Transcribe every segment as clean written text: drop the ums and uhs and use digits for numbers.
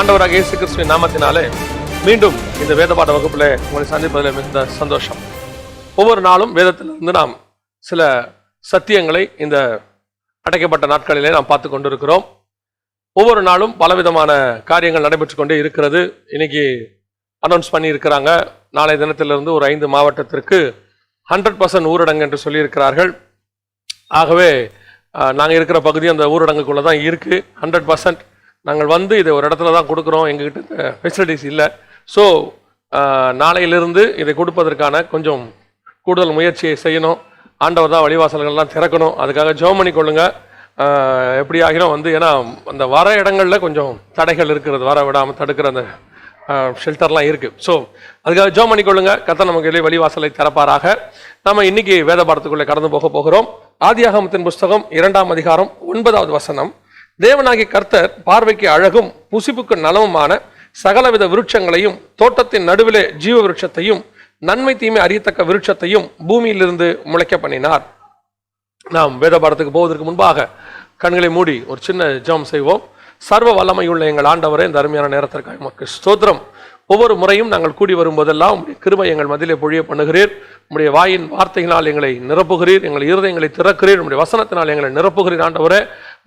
ஆண்டவராக இயேசு கிறிஸ்துவின் நாமத்தினாலே மீண்டும் இந்த வேதபாட வகுப்பில் உங்களை சந்திப்பதில் மிகுந்த சந்தோஷம். ஒவ்வொரு நாளும் வேதத்திலிருந்து நாம் சில சத்தியங்களை இந்த அடைக்கப்பட்ட நாட்களிலே நாம் பார்த்து கொண்டிருக்கிறோம். ஒவ்வொரு நாளும் பலவிதமான காரியங்கள் நடைபெற்று கொண்டே இருக்கிறது. இன்னைக்கு அனௌன்ஸ் பண்ணி இருக்கிறாங்க, நாளை தினத்திலிருந்து ஒரு 5 மாவட்டத்திற்கு 100% ஊரடங்கு என்று சொல்லியிருக்கிறார்கள். ஆகவே நாங்கள் இருக்கிற பகுதி அந்த ஊரடங்குக்குள்ளே தான் இருக்குது. 100% நாங்கள் வந்து இதை ஒரு இடத்துல தான் கொடுக்குறோம், எங்ககிட்ட ஃபெசிலிட்டிஸ் இல்லை. ஸோ நாளையிலிருந்து இதை கொடுப்பதற்கான கொஞ்சம் கூடுதல் முயற்சியை செய்யணும். ஆண்டவர் தான் வழிவாசல்கள்லாம் திறக்கணும். அதுக்காக ஜெபம் பண்ணி கொள்ளுங்க. எப்படி ஆகிரும் வந்து, ஏன்னா அந்த வர இடங்களில் கொஞ்சம் தடைகள் இருக்கிறது, வர விடாமல் தடுக்கிற அந்த ஷெல்டர்லாம் இருக்குது. ஸோ அதுக்காக ஜெபம் பண்ணி கொள்ளுங்க. கர்த்தர் நமக்கு வழிவாசலை திறப்பாராக. நம்ம இன்னைக்கு வேத பாடத்துக்குள்ளே கடந்து போகிறோம். ஆதியாகமத்தின் புஸ்தகம் 2ஆம் அதிகாரம் 9வது வசனம். தேவனாகிய கர்த்தர் பார்வைக்கு அழகும் புசிப்புக்கு நலமுமான சகலவித விருட்சங்களையும் தோட்டத்தின் நடுவிலே ஜீவ விருட்சத்தையும் நன்மை தீமை அறியத்தக்க விருட்சத்தையும் பூமியிலிருந்து முளைக்க பண்ணினார். நாம் வேத பாடத்துக்கு போவதற்கு முன்பாக கண்களை மூடி ஒரு சின்ன ஜெபம் செய்வோம். சர்வ வல்லமையுள்ள எங்கள் ஆண்டவரே, இந்த அருமையான நேரத்திற்காக உமக்கு ஸ்தோத்திரம். ஒவ்வொரு முறையும் நாங்கள் கூடி வரும்போதெல்லாம் உங்களுடைய கிருபை எங்கள் மத்தியிலே பொழிய பண்ணுகிறீர். உங்களுடைய வாயின் வார்த்தைகளால் எங்களை நிரப்புகிறீர், எங்கள் இருதயங்களை திறக்கிறீர், உங்களுடைய வசனத்தினால் எங்களை நிரப்புகிறீர். ஆண்டவரே,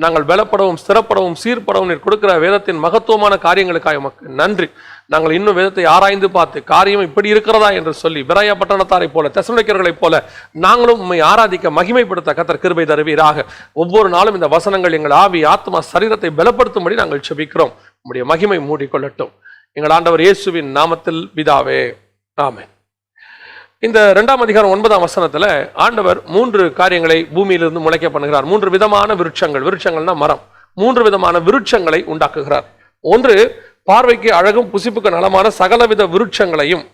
நாங்கள் பலப்படவும் ஸ்திரப்படவும் சீர்படவும் நீர் கொடுக்கிற வேதத்தின் மகத்துவமான காரியங்களுக்காக உமக்கு நன்றி. நாங்கள் இன்னும் வேதத்தை ஆராய்ந்து பார்த்து காரியம் இப்படி இருக்கிறதா என்று சொல்லி பெராயா பட்டணத்தாரை போல தெசலோனிக்கர்களைப் போல நாங்களும் உம்மை ஆராதிக்க மகிமைப்படுத்த கர்த்தர் கிருபை தருவீராக. ஒவ்வொரு நாளும் இந்த வசனங்கள் எங்கள் ஆவி ஆத்மா சரீரத்தை பலப்படுத்தும்படி நாங்கள் செபிக்கிறோம். உம்முடைய மகிமை மூடிக்கொள்ளட்டும். எங்கள் ஆண்டவர் இயேசுவின் நாமத்தில் பிதாவே, ஆமென். இந்த 2ஆம் அதிகாரம் 9ஆம் வசனத்துல ஆண்டவர் 3 காரியங்களை பூமியிலிருந்து முளைக்க பண்ணுகிறார். 3 விதமான விருட்சங்கள்னா மரம், 3 விதமான விருட்சங்களை உண்டாக்குகிறார். ஒன்று, பார்வைக்கு அழகும் புசிப்புக்கு நலமான சகலவித விருட்சங்களையும்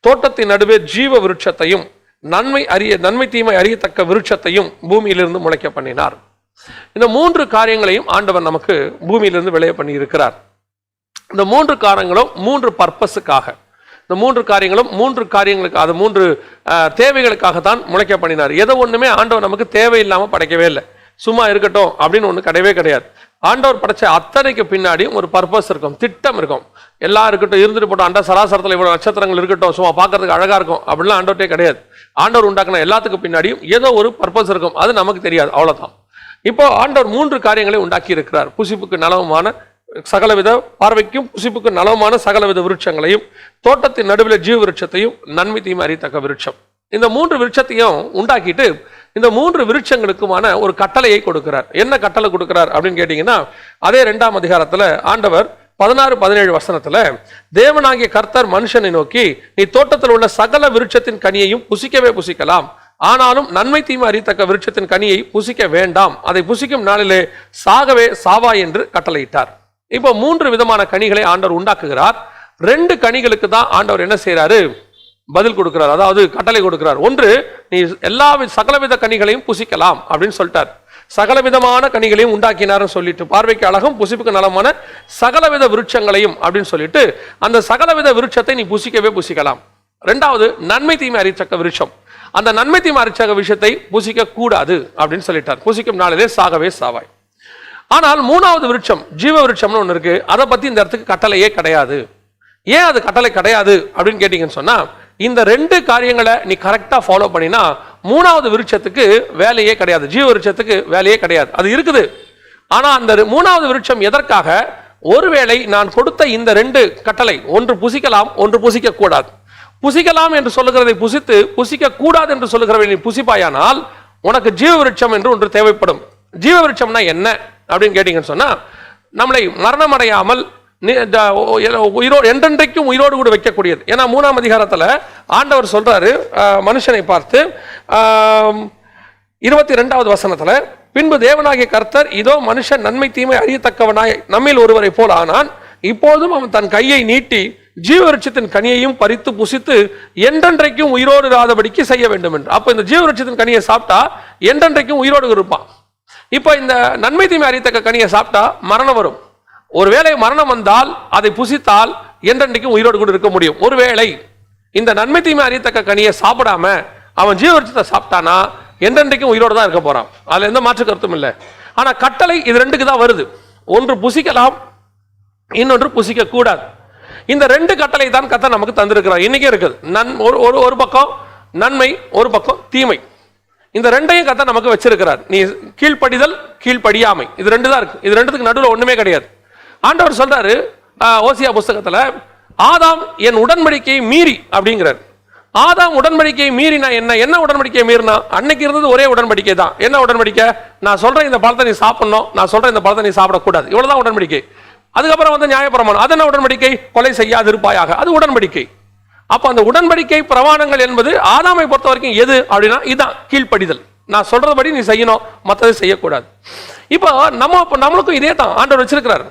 தோட்டத்தின் நடுவே ஜீவ விருட்சத்தையும் நன்மை தீமை அறியத்தக்க விருட்சத்தையும் பூமியிலிருந்து முளைக்க பண்ணினார். இந்த 3 காரியங்களையும் ஆண்டவர் நமக்கு பூமியிலிருந்து விளைய பண்ணி இருக்கிறார். இந்த 3 காரியங்களும் 3 பர்பஸுக்காக, இந்த 3 காரியங்களும் 3 காரியங்களுக்கு, அது 3 தேவைகளுக்காக தான் முளைக்க பண்ணினார். எதை ஒண்ணுமே ஆண்டவர் நமக்கு தேவையில்லாமல் படைக்கவே இல்லை. சும்மா இருக்கட்டும் அப்படின்னு ஒன்று கிடையவே கிடையாது. ஆண்டவர் படைச்ச அத்தனைக்கு பின்னாடியும் ஒரு பர்பஸ் இருக்கும், திட்டம் இருக்கும். எல்லாம் இருக்கட்டும், இருந்துட்டு போட்டோம், அண்ட சராசரத்தில் இவ்வளவு நட்சத்திரங்கள் இருக்கட்டும், சும்மா பார்க்கறதுக்கு அழகா இருக்கும் அப்படிலாம் ஆண்டவர்கிட்டே கிடையாது. ஆண்டவர் உண்டாக்குன எல்லாத்துக்கும் பின்னாடியும் ஏதோ ஒரு பர்பஸ் இருக்கும், அது நமக்கு தெரியாது, அவ்வளவுதான். இப்போ ஆண்டவர் 3 காரியங்களை உண்டாக்கி இருக்கிறார். புசிப்புக்கு நலவுமான சகலவித, பார்வைக்கும் புசிப்புக்கு நலமான சகலவித விருட்சங்களையும் தோட்டத்தின் நடுவில் ஜீவ விருட்சத்தையும் நன்மை தீமை அறியத்தக்க விருட்சம். இந்த 3 விருட்சத்தையும் உண்டாக்கிட்டு இந்த 3 விருட்சங்களுக்குமான ஒரு கட்டளையை கொடுக்கிறார். என்ன கட்டளை கொடுக்கிறார் அப்படின்னு கேட்டீங்கன்னா, அதே 2ஆம் அதிகாரத்துல ஆண்டவர் 16-17 வசனத்துல, தேவனாகிய கர்த்தர் மனுஷனை நோக்கி, நீ தோட்டத்தில் உள்ள சகல விருட்சத்தின் கனியையும் புசிக்கவே புசிக்கலாம், ஆனாலும் நன்மை தீமை அறியத்தக்க விருட்சத்தின் கனியை புசிக்க வேண்டாம், அதை புசிக்கும் நாளிலே சாகவே சாவாய் என்று கட்டளையிட்டார். இப்போ 3 விதமான கனிகளை ஆண்டவர் உண்டாக்குகிறார். 2 கனிகளுக்கு தான் ஆண்டவர் என்ன செய்யறாரு, பதில் கொடுக்கிறார், அதாவது கட்டளை கொடுக்கிறார். ஒன்று, நீ எல்லா சகலவித கனிகளையும் புசிக்கலாம் அப்படின்னு சொல்லிட்டார். சகலவிதமான கனிகளையும் உண்டாக்கினார்னு சொல்லிட்டு, பார்வைக்கு அழகும் புசிப்புக்கு நலமான சகலவித விருட்சங்களையும் அப்படின்னு சொல்லிட்டு, அந்த சகலவித விருட்சத்தை நீ புசிக்கவே புசிக்கலாம். 2வது, நன்மை தீமை அறியத்தக்க விருட்சம், அந்த நன்மை தீமை அறியத்தக்க விஷயத்தை புசிக்க கூடாது அப்படின்னு சொல்லிட்டார். புசிக்கும் நாளிலே சாகவே சாவாய். ஆனால் 3வது விருட்சம், ஜீவ விருட்சம்னு ஒன்று இருக்கு, அதை பத்தி இந்த இடத்துக்கு கட்டளையே கிடையாது. ஏன் அது கட்டளை கிடையாது அப்படின்னு கேட்டீங்கன்னு சொன்னா, இந்த 2 காரியங்களை நீ கரெக்டா ஃபாலோ பண்ணினா 3வது விருட்சத்துக்கு வேலையே கிடையாது, ஜீவ விருட்சத்துக்கு வேலையே கிடையாது. அது இருக்குது, ஆனா அந்த 3வது விருட்சம் எதற்காக? ஒருவேளை நான் கொடுத்த இந்த 2 கட்டளை, ஒன்று புசிக்கலாம், ஒன்று புசிக்க கூடாது. புசிக்கலாம் என்று சொல்லுகிறதை புசித்து புசிக்க கூடாது என்று சொல்லுகிறவை நீ புசிப்பாயானால் உனக்கு ஜீவ விருட்சம் என்று ஒன்று தேவைப்படும். ஜீவ விருட்சம்னா என்ன அப்படின்னு கேட்டீங்கன்னு சொன்னா, நம்மளை மரணமடையாமல் என்றென்றைக்கும் உயிரோடு கூட வைக்கக்கூடியது. ஏன்னா 3ஆம் அதிகாரத்துல ஆண்டவர் சொல்றாரு மனுஷனை பார்த்து, 22வது வசனத்துல, பின்பு தேவனாகிய கர்த்தர், இதோ மனுஷன் நன்மை தீமை அறியத்தக்கவனாய் நம்மில் ஒருவரை போல் ஆனான், இப்போதும் அவன் தன் கையை நீட்டி ஜீவ விருட்சத்தின் கனியையும் பறித்து புசித்து என்றென்றைக்கும் உயிரோடு இராதபடிக்கு செய்ய வேண்டும் என்று. அப்ப இந்த ஜீவ விருட்சத்தின் கனியை சாப்பிட்டா என்றென்றைக்கும் உயிரோடு இருப்பான். இப்ப இந்த நன்மை தீமை அறியத்தக்க கனியை சாப்பிட்டா மரணம் வரும். ஒருவேளை மரணம் வந்தால் அதை புசித்தால் என்றென்றைக்கும் உயிரோடு கூட இருக்க முடியும். ஒருவேளை இந்த நன்மை தீமை அறியத்தக்க கனியை சாப்பிடாம அவன் ஜீவ விருட்சத்தை சாப்பிட்டானா என்றென்றைக்கும் உயிரோடு தான் இருக்க போறான். அதுல எந்த மாற்று கருத்தும் இல்லை. ஆனா கட்டளை இது 2க்கு தான் வருது. ஒன்று புசிக்கலாம், இன்னொன்று புசிக்க கூடாது. இந்த ரெண்டு கட்டளை தான் கர்த்தர் நமக்கு தந்திருக்கிறார். இன்னைக்கே இருக்குது. ஒரு பக்கம் நன்மை, ஒரு பக்கம் தீமை. இந்த ரெண்டையும் கர்த்தர் நமக்கு வச்சிருக்கிறார். நீ கீழ்ப்படிதல், கீழ்ப்படியாமை, இது ரெண்டு தான் இருக்கு. இது ரெண்டுத்துக்கு நடுவில் ஒண்ணுமே கிடையாது. ஆண்டவர் சொல்றாரு ஓசியா புஸ்தகத்துல, ஆதாம் என் உடன்படிக்கையை மீறி அப்படிங்கிறார். ஆதாம் உடன்படிக்கையை மீறினா என்ன உடன்படிக்கையை மீறினா? அன்னைக்கு இருந்தது ஒரே உடன்படிக்கை தான். என்ன உடன்படிக்கை? நான் சொல்றேன் இந்த பழத்தை நீ சாப்பிடணும், நான் சொல்றேன் இந்த பழத்தை நீ சாப்பிடக்கூடாது, இவ்வளவுதான் உடன்படிக்கை. அதுக்கப்புறம் வந்து நியாயப்பிரமாணம். அது என்ன உடன்படிக்கை? கொலை செய்யாதிருப்பாயாக, அது உடன்படிக்கை. அப்ப அந்த உடன்படிக்கை பிரமாணங்கள் என்பது ஆதாமை பொறுத்த வரைக்கும் எது அப்படின்னா இதுதான் கீழ்ப்படிதல். நான் சொல்றபடி நீ செய்யணும், மற்றதை செய்யக்கூடாது. இப்போ நம்மளுக்கும் இதே தான் ஆண்டவர் வச்சிருக்கிறார்.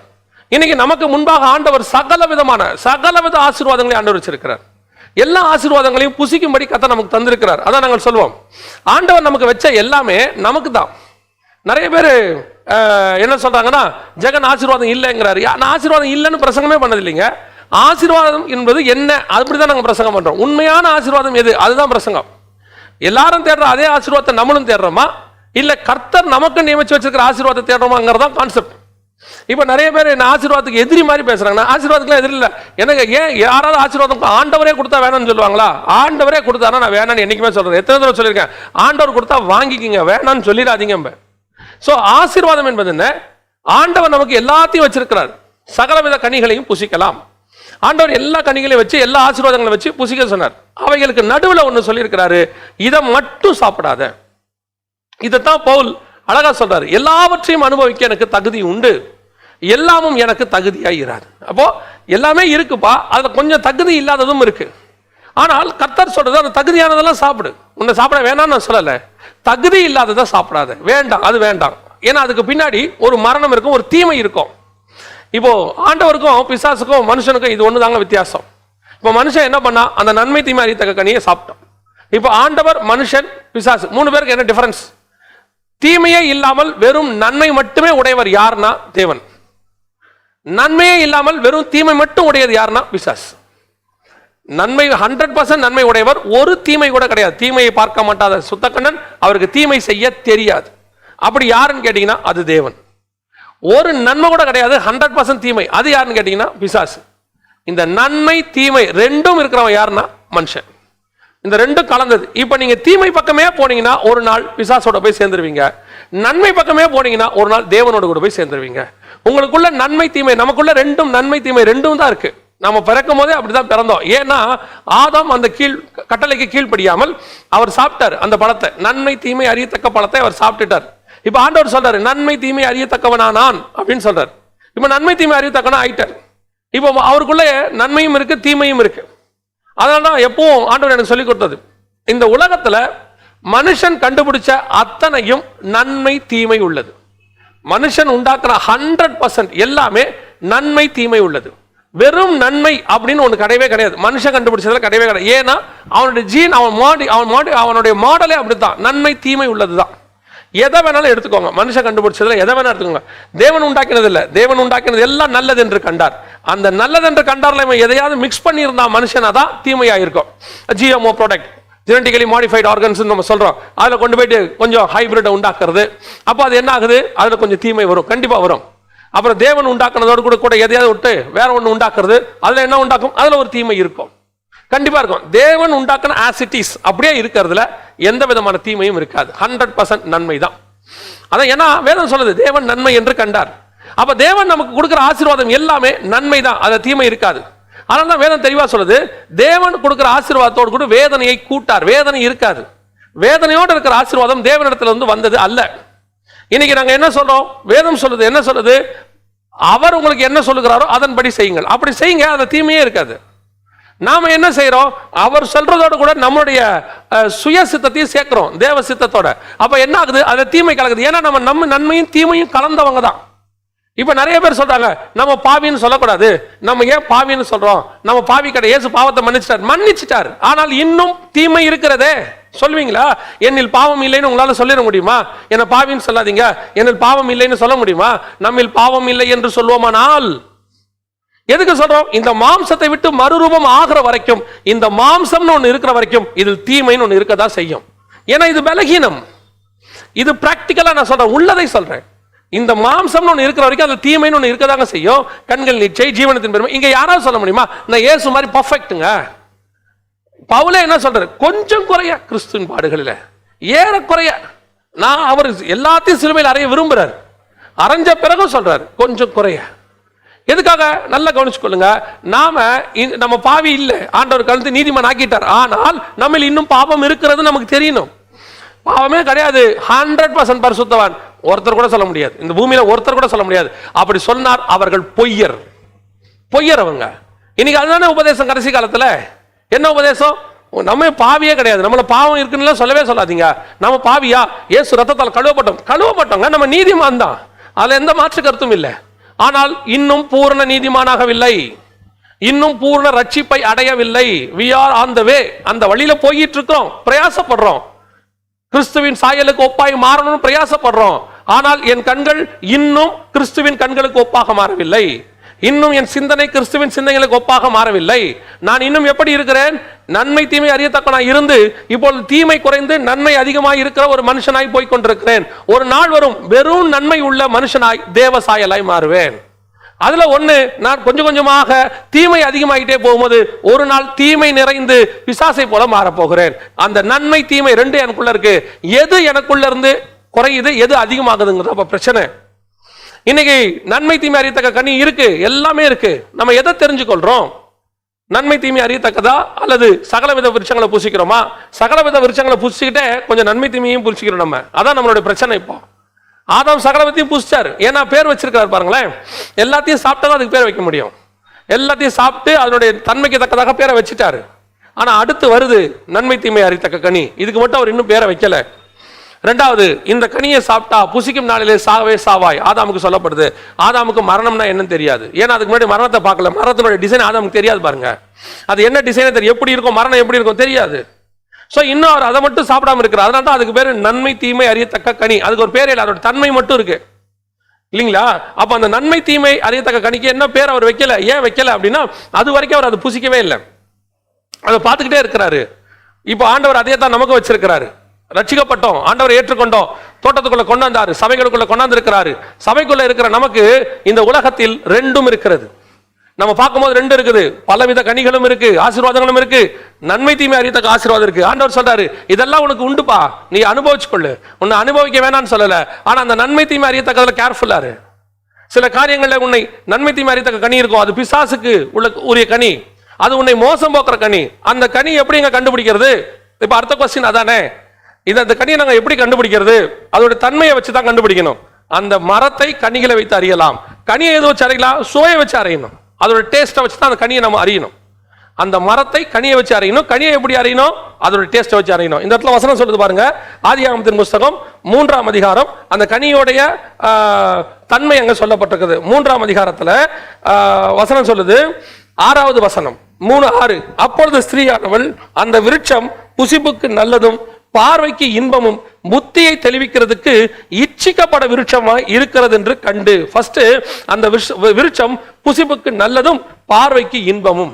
இன்னைக்கு நமக்கு முன்பாக ஆண்டவர் சகலவித ஆசீர்வாதங்களை ஆண்டவர் வச்சிருக்கிறார். எல்லா ஆசீர்வாதங்களையும் புசிக்கும்படி கர்த்தர் நமக்கு தந்திருக்கிறார். அதான் நாங்கள் சொல்வோம், ஆண்டவர் நமக்கு வச்ச எல்லாமே நமக்கு தான். நிறைய பேர் என்ன சொல்றாங்கன்னா, ஜெகன் ஆசீர்வாதம் இல்லைங்கிறாரு. நான் ஆசீர்வாதம் இல்லைன்னு பிரசங்கமே பண்ணது இல்லைங்க. ஆசீர்வாதம் என்பது என்ன, அப்படிதான் நாங்கள் பிரசங்கம் பண்றோம். உண்மையான ஆசீர்வாதம் எது, அதுதான் பிரசங்கம். எல்லாரும் தேடுற அதே ஆசீர்வாதத்தை நம்மளும் தேடுறோமா, இல்ல கர்த்தர் நமக்கு நியமிச்சு வச்சிருக்கிற ஆசீர்வாதத்தை தேடுறோமாங்கிறதா கான்செப்ட். இப்ப நிறைய பேர் என்ன ஆசீர்வாதத்துக்கு எதிரி மாதிரி பேசுறாங்க. ஆசீர்வாதத்துக்கு எதிரி இல்லை. எனக்கு ஏன் யாராவது ஆசீர்வாதம் ஆண்டவரே கொடுத்தா வேணும்னு சொல்லுவாங்களா? ஆண்டவரே கொடுத்தானா நான் வேணான்னு என்னைக்குமே சொல்றேன். எத்தனை தடவை சொல்லியிருக்கேன், ஆண்டவர் கொடுத்தா வாங்கிக்கிங்க, வேணான்னு சொல்லிடாதீங்க. சோ ஆசீர்வாதம் என்பது என்ன? ஆண்டவர் நமக்கு எல்லாத்தையும் வச்சிருக்கிறார். சகலவித கனிகளையும் புசிக்கலாம். ஆண்டவர் எல்லா கனிகளையும் வச்சு, எல்லா ஆசீர்வாதங்களை வச்சு புசிக்க சொன்னார். அவைகளுக்கு நடுவில் ஒன்று சொல்லியிருக்கிறாரு, இதை மட்டும் சாப்பிடாத. இதைத்தான் பவுல் அழகா சொல்றாரு, எல்லாவற்றையும் அனுபவிக்க எனக்கு தகுதி உண்டு, எல்லாமும் எனக்கு தகுதியாகிறார். அப்போ எல்லாமே இருக்குப்பா, அதுல கொஞ்சம் தகுதி இல்லாததும் இருக்கு. ஆனால் கர்த்தர் சொல்றது, அந்த தகுதியானதெல்லாம் சாப்பிடு. உன்னை சாப்பிட வேணாம்னு நான் சொல்லல, தகுதி இல்லாததை சாப்பிடாத, வேண்டாம், அது வேண்டாம். ஏன்னா அதுக்கு பின்னாடி ஒரு மரணம் இருக்கும், ஒரு தீமை இருக்கும். இப்போ ஆண்டவருக்கும் பிசாசுக்கும் மனுஷனுக்கும் இது ஒண்ணுதாங்க வித்தியாசம். இப்போ மனுஷன் என்ன பண்ணா, அந்த நன்மை தீமை அறியத்தக்க கனியை சாப்பிட்டான். இப்போ ஆண்டவர், மனுஷன், பிசாசு, மூணு பேருக்கு என்ன டிஃபரன்ஸ்? தீமையே இல்லாமல் வெறும் நன்மை மட்டுமே உடையவர் யாருன்னா தேவன். நன்மையே இல்லாமல் வெறும் தீமை மட்டும் உடையது யாருன்னா பிசாசு. நன்மை 100% நன்மை உடையவர், ஒரு தீமை கூட கிடையாது. தீமையை பார்க்க மாட்டாத சுத்தக்கண்ணன், அவருக்கு தீமை செய்ய தெரியாது. அப்படி யாருன்னு கேட்டீங்கன்னா அது தேவன். ஒரு நன்மை கூட கிடையாது, 100% தீமை. அது யாருன்னு கேட்டீங்கன்னா பிசாசு. இந்த நன்மை தீமை ரெண்டும் இருக்கிறவன் யாருன்னா மனுஷன். இந்த ரெண்டும் கலந்தது. இப்ப நீங்க தீமை பக்கமே போனீங்கன்னா ஒரு நாள் பிசாசோட போய் சேர்ந்துருவீங்க, நன்மை பக்கமே போனீங்கன்னா ஒரு நாள் தேவனோட கூட போய் சேர்ந்துருவீங்க. உங்களுக்குள்ள நன்மை தீமை, நமக்குள்ள ரெண்டும், நன்மை தீமை ரெண்டும் தான் இருக்கு. நம்ம பிறக்கும் போதே அப்படிதான் பிறந்தோம். ஏன்னா ஆதாம் அந்த கட்டளைக்கு கீழ்ப்படியாமல் அவர் சாப்பிட்டார் அந்த பழத்தை, நன்மை தீமை அறியத்தக்க பழத்தை அவர் சாப்பிட்டுட்டார். இப்ப ஆண்டவர் சொல்றாரு, நன்மை தீமை அறியத்தக்கவனா நான் அப்படின்னு சொல்றாரு. இப்ப நன்மை தீமை அறியத்தக்கவனா ஆயிட்டார். இப்போ அவருக்குள்ள நன்மையும் இருக்கு, தீமையும் இருக்கு. அதனாலதான் எப்பவும் ஆண்டவர் எனக்கு சொல்லி கொடுத்தது, இந்த உலகத்துல மனுஷன் கண்டுபிடிச்ச அத்தனையும் நன்மை தீமை உள்ளது. மனுஷன் உண்டாக்குற 100% எல்லாமே நன்மை தீமை உள்ளது. வெறும் நன்மை அப்படின்னு ஒண்ணு கிடையவே கிடையாது. மனுஷன் கண்டுபிடிச்சதுல கிடையவே கிடையாது. ஏன்னா அவனுடைய ஜீன், அவனுடைய மாடலே அப்படித்தான், நன்மை தீமை உள்ளதுதான். எதை வேணாலும் எடுத்துக்கோங்க, மனுஷன் கண்டுபிடிச்சதுல எதை வேணாலும் எடுத்துக்கோங்க. தேவன் உண்டாக்கினது இல்ல, தேவன் உண்டாக்கினது எல்லாம் நல்லது என்று கண்டார். அந்த நல்லது என்று கண்டார்ல இவன் எதையாவது மிக்ஸ் பண்ணி இருந்தா மனுஷனா தான் தீமையா இருக்கும். GMO product, genetically modified organs நம்ம சொல்றோம், அதுல கொண்டு போயிட்டு கொஞ்சம் ஹைபிரிட் உண்டாக்குறது. அப்போ அது என்ன ஆகுது, அதுல கொஞ்சம் தீமை வரும், கண்டிப்பா வரும். அப்புறம் தேவன் உண்டாக்குனதோடு கூட எதையாவது விட்டு வேற ஒண்ணு உண்டாக்குறது, அதுல என்ன உண்டாக்கும், அதுல ஒரு தீமை இருக்கும், கண்டிப்பா இருக்கும். தேவன் உண்டாக்குன ஆசிட்டிஸ் அப்படியே இருக்கிறதுல எந்த விதமான தீமையும் இருக்காது, 100% நன்மை தான். அதான் ஏன்னா வேதம் சொல்லுது, தேவன் நன்மை என்று கண்டார். அப்ப தேவன் நமக்கு கொடுக்கிற ஆசீர்வாதம் எல்லாமே நன்மை தான், அது தீமை இருக்காது. அதனால தான் வேதம் தெளிவா சொல்லுது, தேவன் கொடுக்கிற ஆசீர்வாதத்தோடு கூட வேதனையை கூட்டார், வேதனை இருக்காது. வேதனையோடு இருக்கிற ஆசீர்வாதம் தேவனிடத்துல இருந்து வந்தது அல்ல. இன்னைக்கு நாங்க என்ன சொல்றோம், வேதம் சொல்லுது, என்ன சொல்லுது, அவர் உங்களுக்கு என்ன சொல்லுகிறாரோ அதன்படி செய்யுங்கள். அப்படி செய்யுங்க, அந்த தீமையே இருக்காது. நாம என்ன செய்யறோம், அவர் சொல்றதோட கூட நம்மளுடைய சுய சித்தத்தையும் சேர்க்கிறோம் தேவ சித்தத்தோட. அப்ப என்ன ஆகுது, அது தீமை கலக்குது. ஏன்னா நம்ம நன்மையும் தீமையும் கலந்தவங்க தான். இப்ப நிறைய பேர் சொல்றாங்க, நம்ம பாவின்னு சொல்லக்கூடாது. நம்ம ஏன் பாவின்னு சொல்றோம், நம்ம பாவி கிடையாது, இயேசு பாவத்தை மன்னிச்சிட்டார். ஆனால் இன்னும் தீமை இருக்கிறதே. சொல்வீங்களா, என்னில் பாவம் இல்லைன்னு உங்களால சொல்லிட முடியுமா? என்ன பாவின்னு சொல்லாதீங்க, என்னில் பாவம் இல்லைன்னு சொல்ல முடியுமா? நம்மில் பாவம் இல்லை என்று சொல்வோமானால் எதுக்கு சொல்றோம், இந்த மாம்சத்தை விட்டு மறுரூபம் ஆகிற வரைக்கும், இந்த மாம்சம்னு ஒண்ணு இருக்கிற வரைக்கும் இதில் தீமைன்னு ஒண்ணு இருக்கதான் செய்யும். ஏன்னா இது பலகீனம். இது பிராக்டிக்கலா நான் சொல்றேன், உள்ளதை சொல்றேன். இந்த மாம்சம்னு ஒன்று இருக்கிற வரைக்கும் அந்த தீமைன்னு ஒன்று இருக்கதாங்க செய்யும். கண்கள் நிச்சை, ஜீவனத்தின் பெருமை. இங்க யாராவது சொல்ல முடியுமா நான் இயேசு மாதிரி பர்ஃபெக்ட்டுங்க? பவுலே என்ன சொல்றாரு? கொஞ்சம் குறைய கிறிஸ்துவின் பாடுகளில் ஏறக்குறைய. நான் அவர் எல்லாத்தையும் சிலுவையில் அறைய விரும்புறாரு. அரைஞ்ச பிறகு சொல்றாரு கொஞ்சம் குறைய. எதுக்காக? நல்லா கவனிச்சுக்கொள்ளுங்க. நம்ம பாவி இல்லை, ஆண்டவர் கழுத்து நீதிமான் ஆக்கிட்டார். ஆனால் நம்ம இன்னும் பாவம் இருக்கிறது நமக்கு தெரியணும். பாவமே கிடையாது, 100% பரிசுத்தவான் ஒருத்தர் கூட சொல்ல முடியாது. இந்த பூமியில ஒருத்தர் கூட சொல்ல முடியாது. அப்படி சொன்னார் அவர்கள் பொய்யர். பொய்யர் அவங்க. இன்னைக்கு அதுதானே உபதேசம். கடைசி காலத்துல என்ன உபதேசம்? நம்ம பாவியே கிடையாது, நம்மள பாவம் இருக்குன்னு சொல்லவே சொல்லாதீங்க. நம்ம பாவியா? இயேசு ரத்தத்தால் கழுவப்பட்டோங்க. நம்ம நீதிமான் தான், அதுல எந்த மாற்று கருத்தும் இல்லை. ஆனால் இன்னும் பூர்ண நீதிமானாகவில்லை, இன்னும் பூர்ண ரட்சிப்பை அடையவில்லை. we are on the way. அந்த வழியில போயிட்டு இருக்கோம், பிரயாசப்படுறோம். கிறிஸ்துவின் சாயலுக்கு ஒப்பாய் மாறணும்னு பிரயாசப்படுறோம். ஆனால் என் கண்கள் இன்னும் கிறிஸ்துவின் கண்களுக்கு ஒப்பாக மாறவில்லை. இன்னும் என் சிந்தனை கிறிஸ்துவின் சிந்தனைகளுக்கு ஒப்பாக மாறவில்லை. நான் இன்னும் எப்படி இருக்கிறேன்? நன்மை தீமை அறியத்தக்கனாய் இருந்து இப்பொழுது தீமை குறைந்து நன்மை அதிகமாய் இருக்கிற ஒரு மனுஷனாய் போய் கொண்டிருக்கிறேன். ஒரு நாள் வரும் வெறும் நன்மை உள்ள மனுஷனாய் தேவ சாயலாய் மாறுவேன். அதுல ஒண்ணு, நான் கொஞ்சம் கொஞ்சமாக தீமை அதிகமாகிட்டே போகும்போது ஒரு நாள் தீமை நிறைந்து பிசாசை போல மாறப்போகிறேன். அந்த நன்மை தீமை ரெண்டு எனக்குள்ள இருக்கு. எது எனக்குள்ள இருந்து குறையுது, எது அதிகமாகுதுங்கிறது அப்ப பிரச்சனை. இன்னைக்கு நன்மை தீமை அறியத்தக்க கனி இருக்கு, எல்லாமே இருக்கு. நம்ம எதை தெரிஞ்சுக்கொள்றோம்? நன்மை தீமை அறியத்தக்கதா அல்லது சகலவித விருட்சங்களை பூசிக்கிறோமா? சகலவித விருட்சங்களை பூசிக்கிட்டே கொஞ்சம் நன்மை தீமையும் பூசிக்கிறோம் நம்ம. அதான் நம்மளுடைய பிரச்சனை. இப்போ ஆதாம் சகலவத்தையும் பூசிச்சாரு, ஏன்னா பேர் வச்சிருக்காரு பாருங்களேன். எல்லாத்தையும் சாப்பிட்டா அதுக்கு பேர் வைக்க முடியும். எல்லாத்தையும் சாப்பிட்டு அதனுடைய தன்மைக்கு தக்கதாக பேரை வச்சுட்டாரு. ஆனா அடுத்து வருது நன்மை தீமை அறியத்தக்க கனி. இதுக்கு மட்டும் அவர் இன்னும் பேரை வைக்கல. ரெண்டாவது, இந்த கனியை சாப்பிட்டா புசிக்கும் நாளிலே சாவே சாவாய் ஆதாமுக்கு சொல்லப்படுது. ஆதாமுக்கு மரணம்னா என்னன்னு தெரியாது, ஏன்னா அதுக்கு முன்னாடி மரணத்தை பார்க்கல. மரணத்தினுடைய டிசைன் ஆதாமுக்கு தெரியாது பாருங்க. அது என்ன டிசைனே தெரியும், எப்படி இருக்கும் மரணம் எப்படி இருக்கும் தெரியாது. ஸோ இன்னும் அவர் அதை மட்டும் சாப்பிடாம இருக்கிறார். அதனால தான் அதுக்கு பேர் நன்மை தீமை அறியத்தக்க கனி. அதுக்கு ஒரு பேர் இல்லை, அதோட தன்மை மட்டும் இருக்கு இல்லைங்களா? அப்ப அந்த நன்மை தீமை அறியத்தக்க கனிக்கு என்ன பேர் அவர் வைக்கல. ஏன் வைக்கல அப்படின்னா அது வரைக்கும் அவர் அதை புசிக்கவே இல்லை, அதை பார்த்துக்கிட்டே இருக்கிறாரு. இப்போ ஆண்டவர் அதே தான் நமக்கு வச்சிருக்கிறாரு. ரட்சிக்கப்பட்டோம், ஆண்டவர் ஏற்றுக்கொண்டோம், தோட்டத்துக்குள்ள கொண்டாந்தாரு, சபைகளுக்குள்ள கொண்டாந்து இருக்கிறாரு. சபைக்குள்ள இருக்கிற நமக்கு இந்த உலகத்தில் ரெண்டும் இருக்கிறது. நம்ம பார்க்கும்போது ரெண்டு இருக்குது, பலவித கனிகளும் இருக்கு, ஆசீர்வாதங்களும் இருக்கு, நன்மை தீமை அறியத்தக்க ஆசீர்வாதம் இருக்கு. ஆண்டவர் சொல்றாரு இதெல்லாம் உனக்கு உண்டுப்பா, நீ அனுபவிச்சுக்கொள்ளு. உன்னை அனுபவிக்க வேணான்னு சொல்லல, ஆனா அந்த நன்மை தீமை அறியத்தக்கதுல கேர்ஃபுல்லா இரு. சில காரியங்கள்ல உன்னை நன்மை தீமை அறியத்தக்க கனி இருக்கும், அது பிசாசுக்கு உரிய கனி, அது உன்னை மோசம் போக்குற கனி. அந்த கனி எப்படி கண்டுபிடிக்கிறது? இப்ப அடுத்த கொஸ்டின் அதானே, இந்த கனியை நாங்கள் எப்படி கண்டுபிடிக்கிறது? அதோட தன்மையை வச்சு தான் கண்டுபிடிக்கணும். அந்த மரத்தை கனிகளை வைத்து அறியலாம். கனியை எது வச்சு அறியலாம்? சுவையை வச்சு அறியணும். அதோட டேஸ்ட்டை வச்சு தான் அந்த கனியை நம்ம அறியணும். அந்த மரத்தை கனியை வச்சு அறியணும். கனியை எப்படி அறியணும்? அதோட டேஸ்ட்டை வச்சு அறியணும். இந்த இடத்துல வசனம் சொல்லுது பாருங்க, ஆதியாகமத்தின் புஸ்தகம் 3ஆம் அதிகாரம். அந்த கனியோடைய தன்மை அங்க சொல்லப்பட்டிருக்குது. 3ஆம் அதிகாரத்துல வசனம் சொல்லுது, 6வது வசனம் 3:6. அப்பொழுது ஸ்திரீயானவள் அந்த விருட்சம் புசிப்புக்கு நல்லதும் பார்வைக்கு இன்பமும் புத்தியை தெளிவிக்கிறதுக்கு இச்சிக்கப்பட விருட்சமாய் இருக்கிறது என்று கண்டு. ஃபர்ஸ்ட் அந்த விருட்சம் புசிப்புக்கு நல்லதும் பார்வைக்கு இன்பமும்.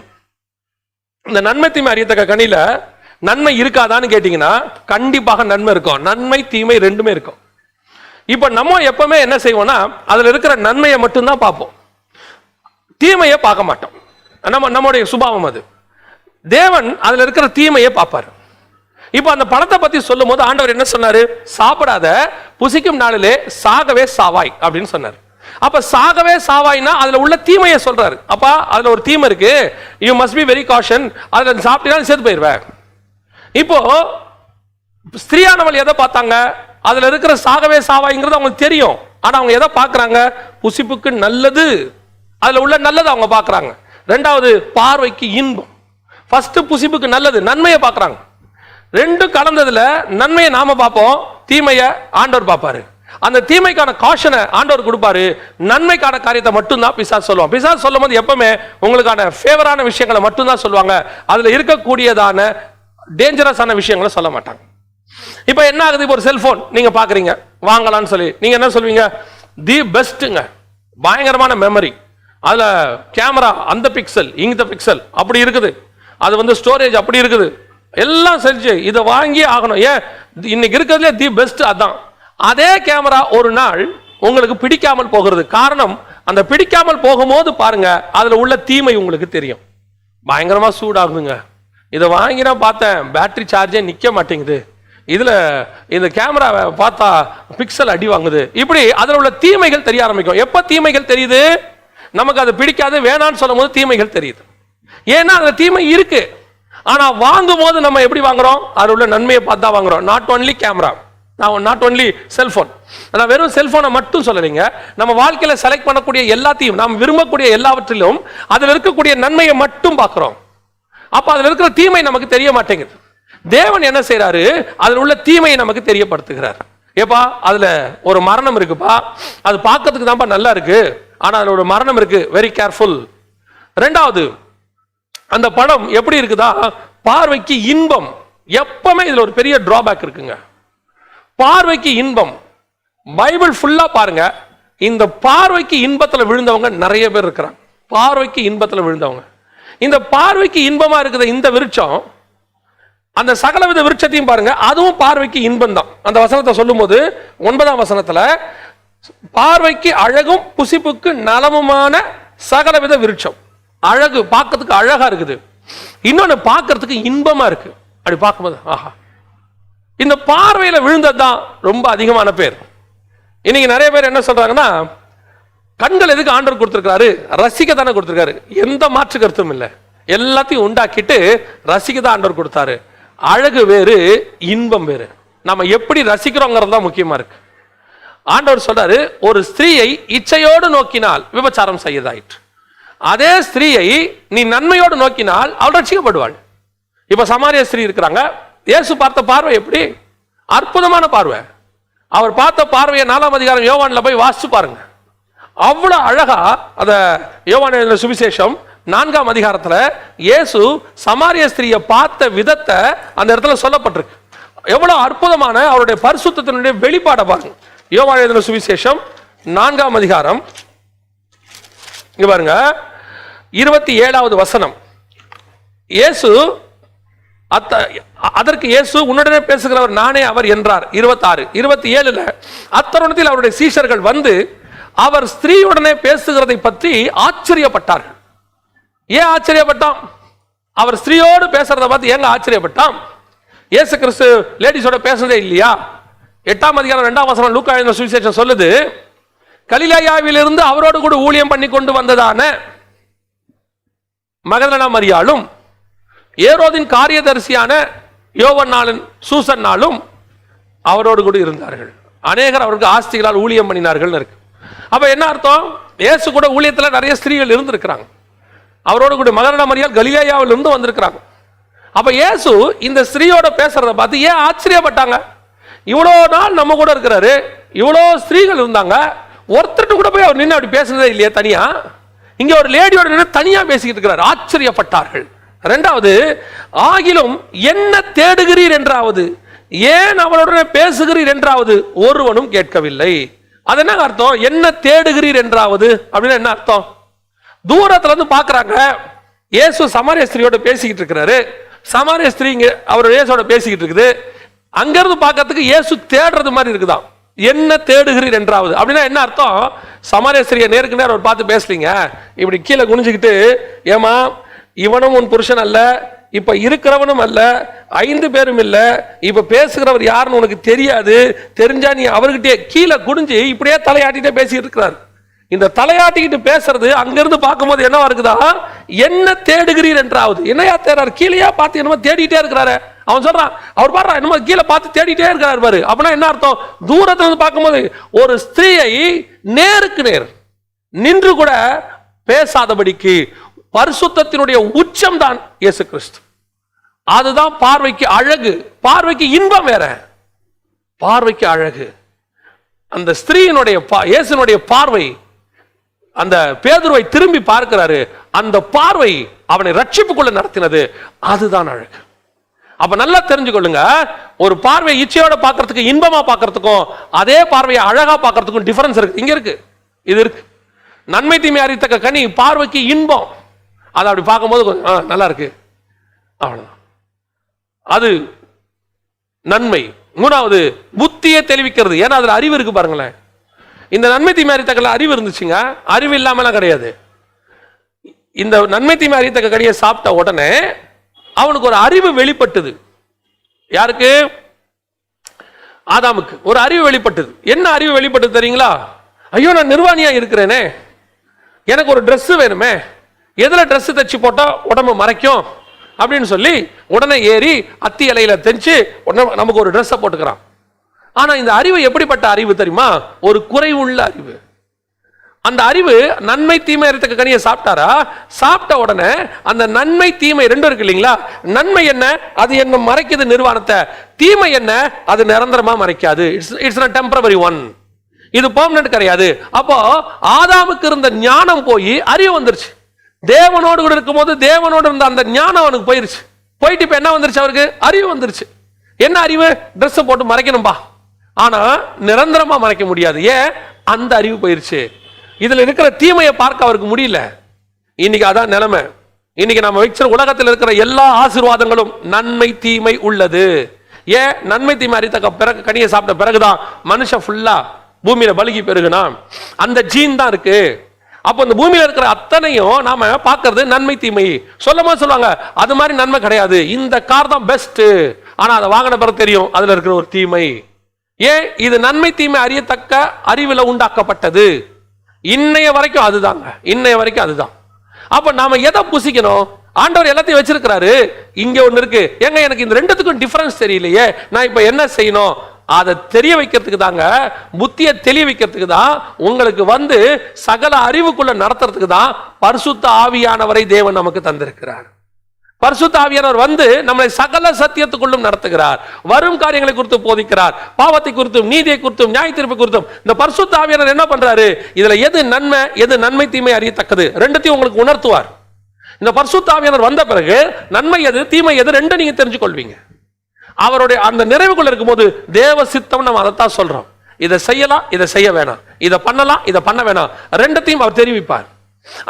இந்த நன்மை தீமை அறியத்தக்க கனியில நன்மை இருக்காதான்னு கேட்டீங்கன்னா கண்டிப்பாக நன்மை இருக்கும். நன்மை தீமை ரெண்டுமே இருக்கும். இப்ப நம்ம எப்பவுமே என்ன செய்வோம்னா அதுல இருக்கிற நன்மையை மட்டும்தான் பார்ப்போம், தீமையை பார்க்க மாட்டோம். நம்முடைய சுபாவம் அது. தேவன் அதுல இருக்கிற தீமையை பார்ப்பாரு. இப்ப அந்த பழத்தை பத்தி சொல்லும் போது ஆண்டவர் என்ன சொன்னாரு? சாப்பிடாத, புசிக்கும் நாளிலே சாகவே சாவாய் அப்படின்னு சொன்னார். அப்ப சாகவே சாவாய்னா அதுல உள்ள தீமையை சொல்றாரு. அப்ப அதுல ஒரு தீமை இருக்கு, you must be very caution. அதுல சாப்பிட்டீங்கன்னா சேர்த்து போயிருவேன். இப்போ ஸ்திரீயானவள் எதை பார்த்தாங்க? அதுல இருக்கிற சாகவே சாவாய்ங்கிறது அவங்களுக்கு தெரியும். ஆனா அவங்க எதை பார்க்கறாங்க? புசிப்புக்கு நல்லது, அதுல உள்ள நல்லது அவங்க பார்க்கறாங்க. ரெண்டாவது பார்வைக்கு இன்பம். ஃபர்ஸ்ட் புசிப்புக்கு நல்லது, நன்மையை பார்க்கறாங்க. ரெண்டு கலந்ததுல நன்மையை நாம பார்ப்போம், தீமையை ஆண்டவர் பார்ப்பாரு. அந்த தீமைக்கான காஷனை ஆண்டவர் கொடுப்பாரு, நன்மைக்கான காரியத்தை மட்டும்தான் பிசாசு சொல்லுவாங்க. பிசாசு சொல்லும் போது எப்பவுமே உங்களுக்கான ஃபேவரான விஷயங்களை மட்டும்தான் சொல்லுவாங்க, அதுல இருக்கக்கூடியதான டேஞ்சரஸான விஷயங்களை சொல்ல மாட்டாங்க. இப்ப என்ன ஆகுது? இப்போ ஒரு செல்போன் நீங்க பாக்குறீங்க, வாங்கலாம்னு சொல்லி நீங்க என்ன சொல்வீங்க? தி பெஸ்ட்ங்க, பயங்கரமான மெமரி, அதுல கேமரா அந்த பிக்சல் இந்த பிக்சல் அப்படி இருக்குது, அது ஸ்டோரேஜ் அப்படி இருக்குது, எல்லாம் செஞ்சு இதை வாங்கி ஆகணும். ஏன் இன்னைக்கு இருக்கிறதுல தி பெஸ்ட் அதான். அதே கேமரா ஒரு நாள் உங்களுக்கு பிடிக்காமல் போகிறது. காரணம், அந்த பிடிக்காமல் போகும்போது பாருங்க, அதுல உள்ள தீமை உங்களுக்கு தெரியும். பயங்கரமா சூடாகுங்க. இதை வாங்கி நான் பார்த்தேன், பேட்டரி சார்ஜே நிக்க மாட்டேங்குது, இதுல இந்த கேமரா பார்த்தா பிக்சல் அடி வாங்குது, இப்படி அதுல உள்ள தீமைகள் தெரிய ஆரம்பிக்கும். எப்ப தீமைகள் தெரியுது? நமக்கு அது பிடிக்காது, வேணான்னு சொல்லும் போது தீமைகள் தெரியுது. ஏன்னா அதுல தீமை இருக்கு. ஆனா வாங்கும் போது நம்ம எப்படி வாங்குறோம்? அதுல உள்ள நன்மையை பார்த்தா வாங்குறோம். Not only camera, not only cellphone. நான் வெறும் செல்போனை மட்டும் சொல்லலைங்க. நம்ம வாழ்க்கையில செலக்ட் பண்ணக்கூடிய எல்லாத்தையும், நாம் விரும்பக்கூடிய எல்லாவற்றிலும் அதுல இருக்கக்கூடிய நன்மையை மட்டும் பார்க்கிறோம். அப்ப அதுல இருக்கிற தீமை நமக்கு தெரிய மாட்டேங்குது. தேவன் என்ன செய்யறாரு? அதுல உள்ள தீமையை நமக்கு தெரியப்படுத்துகிறார். ஏப்பா, அதுல ஒரு மரணம் இருக்குப்பா, அது பார்க்கறதுக்கு தான்ப்பா நல்லா இருக்கு, ஆனா அதுல ஒரு மரணம் இருக்கு, வெரி கேர்ஃபுல். ரெண்டாவது, அந்த படம் எப்படி இருக்குதா, பார்வைக்கு இன்பம். எப்பவுமே இதுல ஒரு பெரிய டிராபேக் இருக்குங்க. பார்வைக்கு இன்பம். பைபிள் ஃபுல்லா பாருங்க, இந்த பார்வைக்கு இன்பத்துல விழுந்தவங்க நிறைய பேர் இருக்கிறாங்க. பார்வைக்கு இன்பத்துல விழுந்தவங்க. இந்த பார்வைக்கு இன்பமா இருக்குது இந்த விருட்சம், அந்த சகலவித விருட்சத்தையும் பாருங்க, அதுவும் பார்வைக்கு இன்பம் தான். அந்த வசனத்தை சொல்லும் போது 9ஆம் வசனத்துல, பார்வைக்கு அழகும் புசிப்புக்கு நலமுமான சகலவித விருட்சம். அழகு, பார்க்கறதுக்கு அழகா இருக்குது, இன்னொன்னு பார்க்கறதுக்கு இன்பமா இருக்கு. அப்படி பார்க்கும்போது ஆஹா. இந்த பார்வையில விழுந்ததுதான் ரொம்ப அதிகமான பேர். இன்னைக்கு நிறைய பேர் என்ன சொல்றாங்கன்னா, கண்கள் எதுக்கு ஆண்டவர் கொடுத்திருக்காரு? ரசிக்க தானே கொடுத்திருக்காரு. எந்த மாற்று கருத்தும் இல்லை. எல்லாத்தையும் உண்டாக்கிட்டு ரசிக்க தான் ஆண்டவர் கொடுத்தாரு. அழகு வேறு, இன்பம் வேறு. நம்ம எப்படி ரசிக்கிறோங்கிறது தான் முக்கியமா இருக்கு. ஆண்டவர் சொல்றாரு, ஒரு ஸ்திரீயை இச்சையோடு நோக்கினால் விபச்சாரம் செய்யதாயிற்று, அதே ஸ்திரீயை நீ நன்மையோடு நோக்கினால் அவள் ரட்சிக்கப்படுவாள். இப்ப சமாரிய ஸ்திரீ இருக்கிறாங்க. இயேசு பார்த்த பார்வை எப்படி? அற்புதமான பார்வை. அவர் பார்த்த பார்வையை 4ஆம் அதிகாரம் யோவான்ல போய் வாசிச்சு பாருங்க. அவ்வளவு அழகா அத யோவான் சுவிசேஷம் 4ஆம் அதிகாரத்துல இயேசு சமாரிய ஸ்திரீயை பார்த்த விதத்தை அந்த இடத்துல சொல்லப்பட்டிருக்கு. எவ்வளவு அற்புதமான அவருடைய பரிசுத்தத்தினுடைய வெளிப்பாட பாருங்க. யோவான் சுவிசேஷம் 4ஆம் அதிகாரம், இங்க பாருங்க 27வது வசனம். இயேசு அதற்கு இயேசு உன்னுடனே பேசுகிறவர் நானே அவர் என்றார். 26 27ல அத்தருணத்தில் அவருடைய சீஷர்கள் வந்து அவர் ஸ்திரீயுடனே பேசுகிறதை பற்றி ஆச்சரியப்பட்டார்கள். ஏன் ஆச்சரியப்பட்டான்? அவர் ஸ்திரீயோடு பேசுறத பார்த்து ஏங்க ஆச்சரியப்பட்டான்? இயேசு கிறிஸ்து லேடிஸோட பேசுறதே இல்லையா? 8ஆம் அதிகாரம் 2ஆம் வசனம் லூக்கா எழுதின சுவிசேஷம் சொல்லுது, கலிலேயாவிலிருந்து அவரோடு கூட ஊழியம் பண்ணி கொண்டு வந்ததான மகதலேனா மரியாளும் ஏரோதின் காரியதரிசியான யோவன்னாலும் சூசன்னாலும் அவரோடு கூட இருந்தார்கள். அநேகர் அவருக்கு ஆஸ்திகளால் ஊழியம் பண்ணினார்கள் இருக்கு. அப்ப என்ன அர்த்தம்? இயேசு கூட ஊழியத்தில் நிறைய ஸ்திரீகள் இருந்திருக்கிறாங்க. அவரோடு கூட மகதலேனா மரியாள் கலிலேயாவில் இருந்து வந்திருக்கிறாங்க. அப்ப இயேசு இந்த ஸ்திரீயோட பேசுறத பார்த்து ஏன் ஆச்சரியப்பட்டாங்க? இவ்வளோ நாள் நம்ம கூட இருக்கிறாரு, இவ்வளோ ஸ்திரீகள் இருந்தாங்க, ஒருத்தர் கூட போய் அவர் நின்று அப்படி பேசுனதே இல்லையா தனியா? இங்க ஒரு லேடியோட நின்று தனியா பேசிக்கிட்டு இருக்கிறார். ஆச்சரியப்பட்டார்கள். ரெண்டாவது, ஆகிலும் என்ன தேடுகிறீர் என்றாவது, ஏன் அவளுடனே பேசுகிறீர் என்றாவது ஒருவனும் கேட்கவில்லை. அது என்ன அர்த்தம்? என்ன தேடுகிறீர் என்றாவது அப்படின்னு என்ன அர்த்தம்? தூரத்துல இருந்து பாக்குறாங்க, இயேசு சமாரிய ஸ்திரீயோட பேசிக்கிட்டு இருக்கிறாரு, சமாரிய ஸ்திரீ அவர் இயேசோட பேசிக்கிட்டு இருக்குது. அங்கிருந்து பார்க்கறதுக்கு இயேசு தேடுறது மாதிரி இருக்குதான். என்ன தேடுகிறீர் என்றாவது அப்படின்னா என்ன அர்த்தம்? சமாரிய ஸ்திரீயை நேருக்கு நேரம் அவர் பார்த்து பேசலீங்க, இப்படி கீழே குனிஞ்சுக்கிட்டு, ஏமா இவனும் உன் புருஷன் அல்ல, இப்ப இருக்கிறவனும் அல்ல, 5 பேரும் இல்ல, இப்ப பேசுகிறவர் யாருன்னு உனக்கு தெரியாது, தெரிஞ்சா நீ அவர்கிட்டே கீழே குனிஞ்சு இப்படியே தலையாட்டிட்டே பேசிட்டு இருக்கிறார். இந்த தலையாட்டிக்கிட்டு பேசுறது அங்கிருந்து பார்க்கும்போது என்னவா இருக்குதா? என்ன தேடுகிறீர் என்றாவது. என்னையா தேடுறாரு? கீழேயா பார்த்து என்னமோ தேடிட்டே இருக்கிறாரு. அவன் சொல்றான், அவர் பாரு என்னமோ கீழே பார்த்து தேடிட்டே இருக்கிறார் பாரு. அப்படின்னா என்ன அர்த்தம்? தூரத்துல இருந்து பார்க்கும்போது ஒரு ஸ்திரீயை நேருக்கு நேர் நின்று கூட பேசாதபடிக்கு பரிசுத்தத்தினுடைய உச்சம் தான் இயேசு கிறிஸ்து. அதுதான் பார்வைக்கு அழகு. பார்வைக்கு இன்பம் வேற, பார்வைக்கு அழகு. அந்த ஸ்திரீயினுடைய இயேசுனுடைய பார்வை அந்த பேதுருவை திரும்பி பார்க்கிறாரு, அந்த பார்வை அவனை ரட்சிப்புக்குள்ள நடத்தினது, அதுதான் அழகு. அப்ப நல்லா தெரிஞ்சுக்கொள்ளுங்க, ஒரு பார்வை இச்சையோட பார்க்கறதுக்கு இன்பமா பார்க்கறதுக்கும் அதே பார்வையை அழகா பார்க்கறதுக்கும் டிஃபரன்ஸ் இருக்கு. இங்க இருக்கு, இது இருக்கு. நன்மை தீமை அறியத்தக்க கனி பார்வைக்கு இன்பம், அதை அப்படி பார்க்கும்போது நல்லா இருக்கு, அவ்வளவுதான், அது நன்மை. மூணாவது, புத்தியை தெளிவிக்கிறது. ஏன்னா அதுல அறிவு இருக்கு பாருங்களேன். இந்த நன்மை தீமை அறியத்தக்க அறிவு இருந்துச்சுங்க, அறிவு இல்லாமலாம் கிடையாது. இந்த நன்மை தீமை அறியத்தக்க கனியை சாப்பிட்ட உடனே அவனுக்கு ஒரு அறிவு வெளிப்பட்டது. யாருக்கு? ஆதாமுக்கு ஒரு அறிவு வெளிப்பட்டது. என்ன அறிவு வெளிப்பட்டது தெரியுங்களா? ஐயோ, நான் நிர்வாணியா இருக்கிறேனே, எனக்கு ஒரு ட்ரெஸ் வேணுமே, எதுல ட்ரெஸ் தைச்சு போட்டா உடம்பு மறைக்கும் அப்படின்னு சொல்லி உடனே ஏறி அத்தி இலையில தெஞ்சு நமக்கு ஒரு ட்ரெஸ்ஸை போட்டுக்கிறான். ஆனா இந்த அறிவு எப்படிப்பட்ட அறிவு தெரியுமா? ஒரு குறைவுள்ள அறிவு. அந்த அறிவு நன்மை தீமை அறியத்தக்க கனியை சாப்பிட்டாரா? சாப்பிட்ட உடனே அந்த நன்மை தீமை ரெண்டும் இருக்கு இல்லைங்களா? நன்மை என்ன? அது என்ன மறைக்குது நிர்வாணத்தை. தீமை என்ன? அது நிரந்தரமா மறைக்காது. It's a temporary one. இது பெர்மனன்ட் கிடையாது. அப்போ ஆதாமுக்கு இருந்த ஞானம் போய் அறிவு வந்துருச்சு. தேவனோடு கூட இருக்கும்போது தேவனோடு இருந்த அந்த ஞானம் அவனுக்கு போயிருச்சு. போயிட்டு இப்ப என்ன வந்துருச்சு? அவருக்கு அறிவு வந்துருச்சு. என்ன அறிவு? ட்ரெஸ் போட்டு மறைக்கணும்பா, ஆனா நிரந்தரமா மறைக்க முடியாது. ஏன்? அந்த அறிவு போயிருச்சு. இதுல இருக்கிற தீமையை பார்க்க அவருக்கு முடியல. இன்னைக்கு அதான் நிலைமை. இன்னைக்கு நம்ம வச்சிருக்கிற உலகத்தில் இருக்கிற எல்லா ஆசீர்வாதங்களும் நன்மை தீமை உள்ளது. ஏன்? நன்மை தீமை அறியத்தக்க பிறகு கனியை சாப்பிட்ட பிறகுதான் மனுஷன் ஃபுல்லா பூமியில பலுகி பெருகுனா. அந்த ஜீன் தான் இருக்கு. அப்ப இந்த பூமியில இருக்கிற அத்தனையும் நாம பார்க்கிறது நன்மை தீமை. சொல்லுவாங்க அது மாதிரி நன்மை கிடையாது, இந்த கார் தான் பெஸ்ட், ஆனா அதை வாங்கின பிறகு தெரியும் அதுல இருக்கிற ஒரு தீமை. ஏன்? இது நன்மை தீமை அறியத்தக்க அறிவுல உண்டாக்கப்பட்டது. இன்னைய வரைக்கும் அதுதாங்க, இன்னைய வரைக்கும் அதுதான். அப்ப நாம எதை புசிக்கணும்? ஆண்டவர் எல்லாத்தையும் வச்சிருக்கிறாரு. இங்க ஒண்ணு இருக்கு, எங்க எனக்கு இந்த ரெண்டுத்துக்கும் டிஃபரன்ஸ் தெரியலையே, நான் இப்ப என்ன செய்யணும்? அதை தெரிய வைக்கிறதுக்கு தாங்க, புத்தியை தெளிய வைக்கிறதுக்கு தான், உங்களுக்கு வந்து சகல அறிவுக்குள்ள நடத்துறதுக்கு தான் பரிசுத்த ஆவியானவரை தேவன் நமக்கு தந்திருக்கிறார். பரிசுத்த ஆவியானவர் வந்து நம்மளை சகல சத்தியத்துக்குள்ளும் நடத்துகிறார். வரும் காரியங்களை குறித்து போதிக்கிறார். பாவத்தை குறித்தும் நீதியை குறித்தும் நியாய தீர்ப்பு குறித்தும். இந்த பரிசுத்த ஆவியானவர் என்ன பண்றாரு? இதுல எது நன்மை எது நன்மை தீமை அறியத்தக்கது ரெண்டுத்தையும் உங்களுக்கு உணர்த்துவார். இந்த பரிசுத்த ஆவியானவர் வந்த பிறகு நன்மை எது தீமை எது ரெண்டும் நீங்க தெரிஞ்சு கொள்வீங்க. அவருடைய அந்த நிறைவுக்குள்ள இருக்கும்போது தேவ சித்தம் நம்ம அதைத்தான் சொல்றோம். இதை செய்யலாம், இதை செய்ய வேணாம், இதை பண்ணலாம், இதை பண்ண வேணாம், ரெண்டுத்தையும் அவர் தெரிவிப்பார்.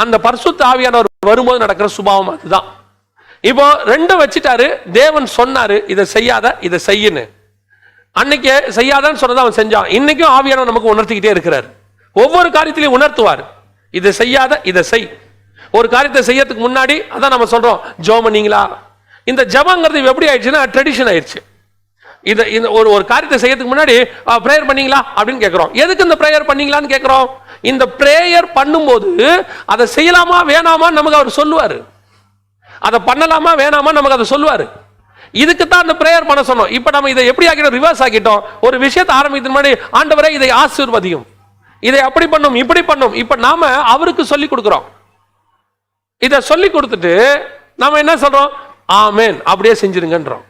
அந்த பரிசுத்த ஆவியானவர் வரும்போது நடக்கிற சுபாவம் அதுதான். இப்போ ரெண்டும் வச்சுட்டாரு. தேவன் சொன்னாரு இதை செய்யாத இதை செய்யுன்னு. அன்னைக்கு செய்யாதான்னு சொன்னதை அவன் செஞ்சான். இன்னைக்கும் ஆவியானவர் நமக்கு உணர்த்திக்கிட்டே இருக்கிறார். ஒவ்வொரு காரியத்திலையும் உணர்த்துவார், இதை செய்யாத இதை செய். ஒரு காரியத்தை செய்யறதுக்கு முன்னாடி அதான் நம்ம சொல்றோம் ஜெபம் பண்ணீங்களா. இந்த ஜெபங்கிறது எப்படி ஆயிடுச்சுன்னா ட்ரெடிஷன் ஆயிடுச்சு. இதை ஒரு காரியத்தை செய்யறதுக்கு முன்னாடி பிரேயர் பண்ணீங்களா அப்படின்னு கேட்கிறோம். எதுக்கு இந்த பிரேயர் பண்ணீங்களான்னு கேட்கிறோம்? இந்த பிரேயர் பண்ணும்போது அதை செய்யலாமா வேணாமா நமக்கு அவர் சொல்லுவாரு. அதை பண்ணலாமா வேணாமா நமக்கு அதை சொல்லுவாரு. இதுக்கு தான் அந்த பிரேயர் பண்ண சொன்னோம். இப்ப நம்ம இதை எப்படி ஆக்கிட்டோம்? ரிவர்ஸ் ஆக்கிட்டோம். ஒரு விஷயத்தை ஆரம்பிக்கிறதுக்கு முன்னாடி ஆண்டவரே இதை ஆசீர்வதியும், இதை அப்படி பண்ணும் இப்படி பண்ணும். இப்ப நாம அவருக்கு சொல்லி கொடுக்கிறோம். இதை சொல்லி கொடுத்துட்டு நாம என்ன சொல்றோம்? ஆமென் அப்படியே செஞ்சிருங்கன்றோம்.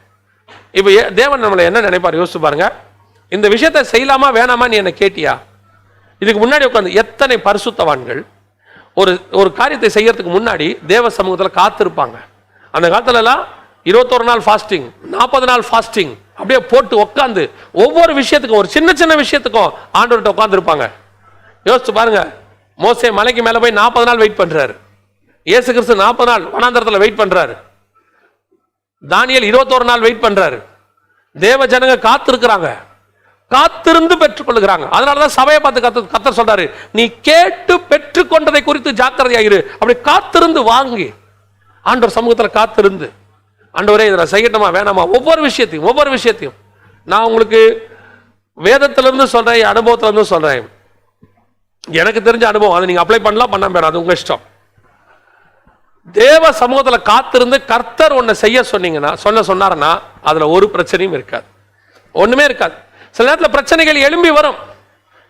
இப்ப தேவன் நம்மளை என்ன நினைப்பார் யோசிச்சு பாருங்க. இந்த விஷயத்தை செய்யலாமா வேணாமா நீ என்ன கேட்டியா? இதுக்கு முன்னாடி உட்காந்து எத்தனை பரிசுத்தவான்கள் ஒரு காரியத்தை செய்யறதுக்கு முன்னாடி தேவ சமூகத்தில் காத்திருப்பாங்க. அந்த காலத்துல எல்லாம் 21 நாள் ஃபாஸ்டிங், 40 நாள் ஃபாஸ்டிங் அப்படியே போட்டு உட்காந்து ஒவ்வொரு விஷயத்துக்கும் ஒரு சின்ன சின்ன விஷயத்துக்கும் ஆண்டவர்கிட்ட உட்கார்ந்து இருப்பாங்க. யோசிச்சு பாருங்க. மோசே மலைக்கு மேல போய் 40 நாள் வெயிட் பண்றாரு. இயேசு கிறிஸ்து 40 நாள் வனாந்தரத்துல வெயிட் பண்றாரு. தானியேல் 21 நாள் வெயிட் பண்றாரு. தேவ ஜனங்க காத்திருக்கிறாங்க, காத்திருந்து பெற்றுக் கொள்ளுகிறாங்க. அதனாலதான் சபையை பார்த்து கர்த்தர் சொல்றாரு, நீ கேட்டு பெற்றுக் கொண்டதை குறித்து ஜாக்கிரதையாயிரு. அப்படி காத்திருந்து வாங்கி ஆண்டவர் சமூகத்தில் காத்திருந்து ஆண்டவரே இதை செய்யட்டுமா வேணாமா ஒவ்வொரு விஷயத்தையும் நான் உங்களுக்கு வேதத்திலிருந்து சொல்றேன், அனுபவத்திலிருந்து சொல்றேன். எனக்கு தெரிஞ்ச அனுபவம், அதை நீங்க அப்ளை பண்ணலாம் பண்ணாம வேணாம், அது உங்க இஷ்டம். தேவ சமூகத்தில் காத்திருந்து கர்த்தர் ஒன்ன செய்ய சொன்னாருன்னா அதுல ஒரு பிரச்சனையும் இருக்காது, ஒண்ணுமே இருக்காது. சில நேரத்தில் பிரச்சனைகள் எழும்பி வரும்.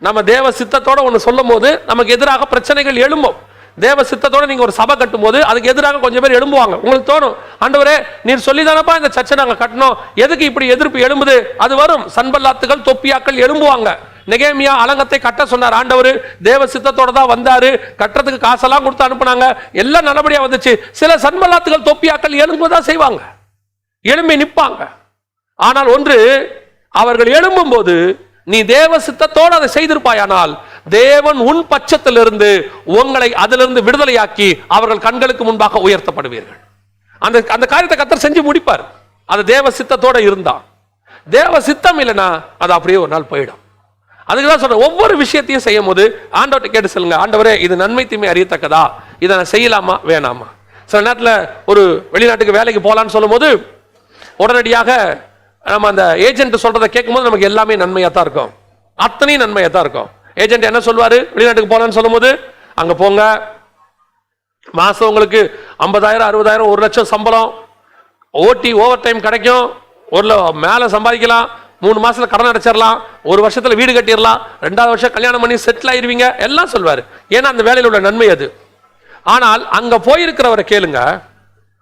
நம்ம தேவ சித்தத்தோட ஒன்று சொல்லும் போது நமக்கு எதிராக பிரச்சனைகள் எழும்பும். தேவ சித்தத்தோட நீங்க ஒரு சபை கட்டும் போது அதுக்கு எதிராக கொஞ்சம் பேர் எழும்புவாங்க. உங்களுக்கு தோணும், ஆண்டவரே நீர் சொல்லிதானப்பா இந்த சர்ச்சை நாங்க கட்டணும், எதுக்கு இப்படி எதிர்ப்பு எழும்புது? அது வரும். சன்பல்லாத்துகள் தொப்பியாக்கள் எழும்புவாங்க. நெகேமியா அலங்கத்தை கட்ட சொன்னார். ஆண்டவர் தேவ சித்தத்தோட தான் வந்தாரு. கட்டுறதுக்கு காசெல்லாம் கொடுத்து அனுப்புனாங்க. எல்லாம் நல்லபடியா வந்துச்சு. சில சன்பல்லாத்துகள் தொப்பியாக்கள் எழும்புதான் செய்வாங்க, எழும்பி நிற்பாங்க. ஆனால் ஒன்று, அவர்கள் எழும்பும் போது நீ தேவ சித்தத்தோடு அதை செய்திருப்பாயானால் தேவன் உன் பட்சத்திலிருந்து உங்களை அதிலிருந்து விடுதலையாக்கி அவர்கள் கண்களுக்கு முன்பாக உயர்த்தப்படுவீர்கள். அந்த காரியத்தை கர்த்தர் செஞ்சு முடிப்பார். அது தேவ சித்தத்தோட இருந்தா. தேவ சித்தம் இல்லைன்னா அது அப்படியே ஒரு நாள் போயிடும். அதுக்கு தான் சொல்றேன், ஒவ்வொரு விஷயத்தையும் செய்யும் போது ஆண்டவர்கிட்ட கேட்டு சொல்லுங்க, ஆண்டவரே இது நன்மை தீமை அறியத்தக்கதா, இதை நான் செய்யலாமா வேணாமா. சில நேரத்தில் ஒரு வெளிநாட்டுக்கு வேலைக்கு போகலான்னு சொல்லும் போது உடனடியாக நம்ம அந்த ஏஜென்ட் சொல்றதை கேட்கும் போது நமக்கு எல்லாமே நன்மையாக தான் இருக்கும், அத்தனையும் நன்மையாக தான் இருக்கும். ஏஜென்ட் என்ன சொல்வாரு, வெளிநாட்டுக்கு போகலான்னு சொல்லும் போது அங்க போங்க, மாசம் உங்களுக்கு 50,000 60,000 1 லட்சம் சம்பளம், ஓட்டி ஓவர் டைம் கிடைக்கும், ஒரு மேல சம்பாதிக்கலாம், 3 மாசத்துல கடன் அடைச்சிடலாம், 1 வருஷத்துல வீடு கட்டிடலாம், 2வது வருஷம் கல்யாணம் பண்ணி செட்டில் ஆயிருவீங்க எல்லாம் சொல்வாரு. ஏன்னா அந்த வேலையில் உள்ள நன்மை அது. ஆனால் அங்க போயிருக்கிறவரை கேளுங்க,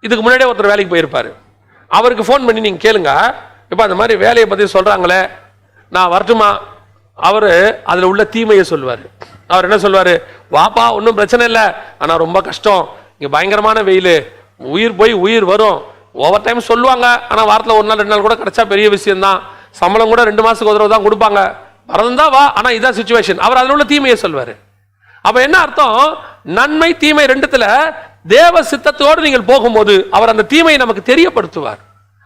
இதுக்கு முன்னாடியே ஒருத்தர் வேலைக்கு போயிருப்பாரு, அவருக்கு ஃபோன் பண்ணி நீங்க கேளுங்க, இப்ப அந்த மாதிரி வேலையை பத்தி சொல்றாங்களே நான் வரட்டுமா, அவரு அதுல உள்ள தீமையை சொல்லுவாரு. அவர் என்ன சொல்வாரு, வாப்பா ஒன்றும் பிரச்சனை இல்லை, ஆனா ரொம்ப கஷ்டம், இங்க பயங்கரமான வெயில், உயிர் போய் உயிர் வரும், ஓவர் டைம் சொல்லுவாங்க, ஆனா வாரத்தில் 1 நாள் 2 நாள் கூட கிடைச்சா பெரிய விஷயம் தான், சம்பளம் கூட 2 மாசத்துக்கு ஒரு தடவை தான் கொடுப்பாங்க, வரதுதான் வா, ஆனா இதான் சிச்சுவேஷன். அவர் அதில் உள்ள தீமையை சொல்வாரு. அப்ப என்ன அர்த்தம், நன்மை தீமை ரெண்டுத்துல தேவ சித்தத்தோடு நீங்கள் போகும்போது அவர் அந்த தீமையை நமக்கு தெரியப்படுத்துவார்,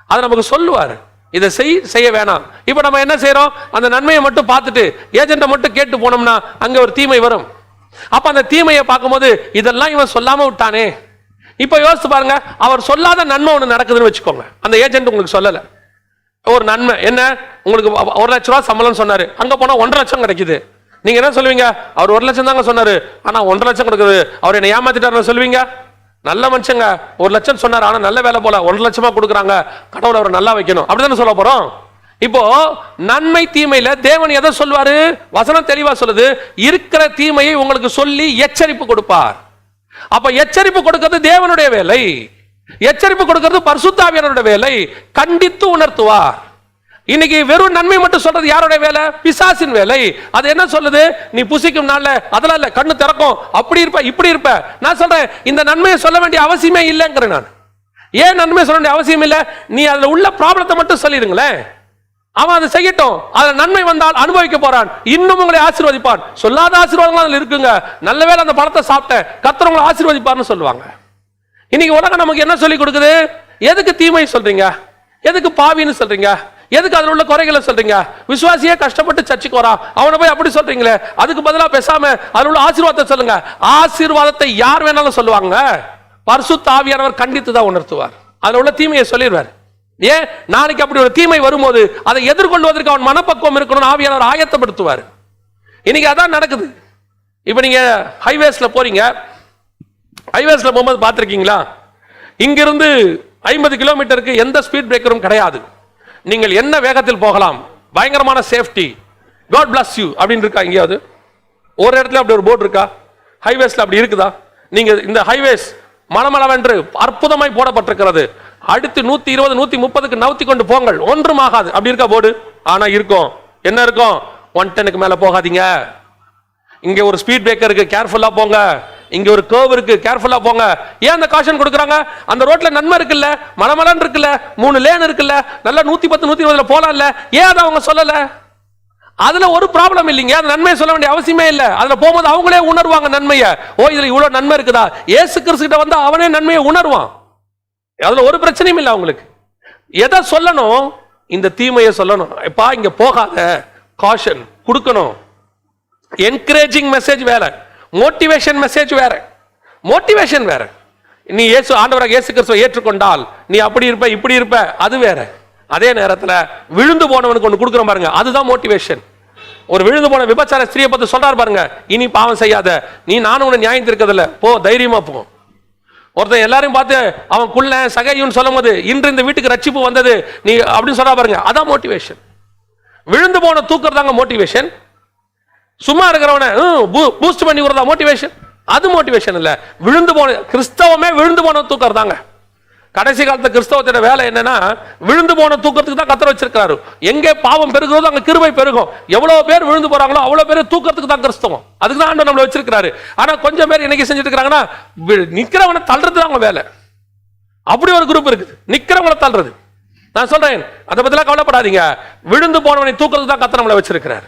அதை நமக்கு சொல்லுவார், இதை செய்ய வேணாம். இப்ப நம்ம என்ன செய்யறோம், அந்த நன்மையை மட்டும் பார்த்துட்டு ஏஜென்ட்டை மட்டும் கேட்டு போனோம்னா அங்க ஒரு தீமை வரும். அப்ப அந்த தீமையை பார்க்கும்போது இதெல்லாம் இவன் சொல்லாம விட்டானே. இப்ப யோசிச்சு பாருங்க, அவர் சொல்லாத நன்மை ஒண்ணு நடக்குதுன்னு வச்சுக்கோங்க, அந்த ஏஜென்ட் உங்களுக்கு சொல்லல ஒரு நன்மை என்ன, உங்களுக்கு 1 லட்ச ரூபா சம்பளம் சொன்னாரு, அங்க போனா 1.5 லட்சம் கிடைக்குது, நீங்க என்ன சொல்லுவீங்க, அவர் 1 லட்சம் தாங்க சொன்னாரு ஆனா 1.5 லட்சம் கொடுக்குது, அவர் என்ன ஏமாத்திட்டாருன்னு சொல்லுவீங்க. நல்ல மனுஷங்க 1 லட்சம் சொன்னாரு ஆனா நல்ல வேலை போல 1 லட்சமா கொடுக்குறாங்க, கடவுள் அவரை நல்லா வைக்கணும், அப்படிதானே சொல்ல போறோம். இப்போ நன்மை தீமையில தேவன் எதை சொல்வாரு, வசனம் தெளிவா சொல்லுது, இருக்கிற தீமையை உங்களுக்கு சொல்லி எச்சரிப்பு கொடுப்பார். அப்ப எச்சரிப்பு கொடுக்கிறது தேவனுடைய வேலை, எச்சரிப்பு கொடுக்கிறது பரிசுத்த ஆவியானவருடைய வேலை, கண்டித்து உணர்த்துவார். இன்னைக்கு வெறும் நன்மை மட்டும் சொல்றது யாருடைய வேலை, பிசாசின் வேலை. அது என்ன சொல்லுது, நீ புசிக்கும் நாள்ல அதெல்லாம் இல்ல, கண்ணு திறக்கும், அப்படி இருப்ப இப்படி இருப்ப. நான் சொல்றேன் இந்த நன்மையை சொல்ல வேண்டிய அவசியமே இல்லைங்கிறேன். நான் ஏன் நன்மை சொல்ல வேண்டிய அவசியம் இல்லை, நீ அதுல உள்ள ப்ராப்ளத்தை மட்டும் சொல்லிடுங்களேன், அவன் அதை செய்யட்டும், அதுல நன்மை வந்தால் அனுபவிக்க போறான், இன்னும் உங்களை ஆசீர்வதிப்பான். சொல்லாத ஆசீர்வாதங்கள் அதுல இருக்குங்க, நல்ல வேளை அந்த பழத்தை சாப்பிட்டேன் கர்த்தர் உங்களை ஆசீர்வதிப்பார்னு சொல்லுவாங்க. இன்னைக்கு உலகம் நமக்கு என்ன சொல்லி கொடுக்குது, எதுக்கு தீமை சொல்றீங்க, எதுக்கு பாவின்னு சொல்றீங்க, எதுக்கு அதுல உள்ள குறைகளை சொல்றீங்க, விசுவாசியே கஷ்டப்பட்டு சர்ச்சுக்கு வரான் அவனை போய் அப்படி சொல்றீங்களே, அதுக்கு பதிலா பேசாம அதுல உள்ள ஆசீர்வாதத்தை சொல்லுங்க. ஆசீர்வாதத்தை யார் வேணாலும் சொல்லுவாங்க, பரிசுத்த ஆவியானவர் கண்டித்து தான் உணர்த்துவார், அதுல உள்ள தீமையை சொல்லிடுவார். ஏன், நாளைக்கு அப்படி ஒரு தீமை வரும்போது அதை எதிர்கொள்வதற்கு அவன் மனப்பக்குவம் இருக்கணும்னு ஆவியானவர் ஆயத்தப்படுத்துவார். இன்னைக்கு அதான் நடக்குது. இப்ப நீங்க ஹைவேஸ்ல போறீங்க, ஹைவேஸ்ல போகும்போது பார்த்திருக்கீங்களா, இங்கிருந்து 50 கிலோமீட்டருக்கு எந்த ஸ்பீட் பிரேக்கரும் கிடையாது, நீங்கள் என்ன வேகத்தில் போகலாம், பயங்கரமான சேஃப்டி, காட் பிளஸ் யூ அப்படின்னு இருக்கா எங்கேயாவது ஒரு இடத்துல அப்படி ஒரு போர்டு இருக்கா, ஹைவேஸ்ல அப்படி இருக்குதா? நீங்க இந்த ஹைவேஸ் மலமளவென்று அற்புதமாய் போடப்பட்டிருக்கிறது, அடுத்து 120 130க்கு நவுத்தி கொண்டு போங்கள், ஒன்றும் ஆகாது, அப்படி இருக்கா போர்டு? ஆனா இருக்கும், என்ன இருக்கும், 110க்கு மேல போகாதீங்க, இங்க ஒரு ஸ்பீட் பிரேக்கர் இருக்கு கேர்ஃபுல்லா போங்க, இங்க ஒரு கர்வ் இருக்கு கேர்ஃபுல்லா போங்க. ஏன் அந்த காஷன் கொடுக்குறாங்க, அந்த ரோட்ல நன்மை இருக்குல்ல, மலமலன்னு இருக்குல்ல, 3 லேன் இருக்குல்ல, நல்லா 110 120ல போலாம்ல, ஏன் அதை அவங்க சொல்லல? அதுல ஒரு ப்ராப்ளம் இல்லைங்க, அந்த நன்மையை சொல்ல வேண்டிய அவசியமே இல்லை, அதுல போகும்போது அவங்களே உணர்வாங்க நன்மையை. ஓ இதுல இவ்வளவு நன்மை இருக்குதா, இயேசு கிறிஸ்து கிட்ட வந்து அவனே நன்மையை உணர்வான், அதுல ஒரு பிரச்சனையும் இல்லை அவங்களுக்கு. எதை சொல்லணும், இந்த தீமையை சொல்லணும், எப்பா இங்க போகாத, காஷன் கொடுக்கணும். என்கரேஜிங் மெசேஜ் வேற, மோட்டிவேஷன் மெசேஜ் வேற. மோட்டிவேஷன் வேற, நீ இயேசு ஆண்டவராக இயேசு கிறிஸ்துவை ஏற்றுக்கொண்டால் நீ அப்படி இருப்ப இப்படி இருப்ப, அது வேற. அதே நேரத்தில் விழுந்து போனவனுக்கு ஒன்று கொடுக்குற பாருங்க, அதுதான் மோட்டிவேஷன். ஒரு விழுந்து போன விபச்சார ஸ்திரியை பார்த்து சொல்றாரு பாருங்க, இனி பாவம் செய்யாத, நீ நானும் உன்னை நியாயம் தீர்க்கதில்லை, போ தைரியமா போ. ஒருத்தன் எல்லாரையும் பார்த்து அவன் குள்ள சகையுன்னு சொல்லும் போது இன்று இந்த வீட்டுக்கு ரட்சிப்பு வந்தது நீ அப்படின்னு சொல்றா பாருங்க, அதான் மோட்டிவேஷன். விழுந்து போன தூக்குறது தாங்க மோட்டிவேஷன். சும்மா இருக்கிறவனை பூஸ்ட் பண்ணி விடுறதா மோட்டிவேஷன்? அது மோட்டிவேஷன் இல்ல. விழுந்து போன கிறிஸ்தவமே விழுந்து போன தூக்கறதாங்க. கடைசி காலத்துல கிறிஸ்தவத்தோட வேலை என்னன்னா, விழுந்து போன தூக்கத்துக்கு தான் கர்த்தர் வச்சிருக்காரு. எங்கே பாவம் பெருகுதோ அங்க கிருபை பெருகும். எவ்வளவு பேர் விழுந்து போறாங்களோ அவ்வளவு பேர் தூக்கத்துக்கு தான் கிறிஸ்தவம். அதுக்கு தான் ஆண்டவர் நம்மள வச்சிருக்காரு. ஆனா கொஞ்சம் பேர் இன்னைக்கு செஞ்சுட்டு இருக்காங்கன்னா, நிக்கிறவனை தள்ளுறது தான் அவங்க வேலை. அப்படி ஒரு குரூப் இருக்குது, நிக்கிறவங்களை தள்ளுறது. நான் சொல்றேன், அதை பத்திலாம் கவலைப்படாதீங்க. விழுந்து போனவனை தூக்கத்துக்கு தான் கர்த்தர் நம்மள வச்சிருக்கிறார்.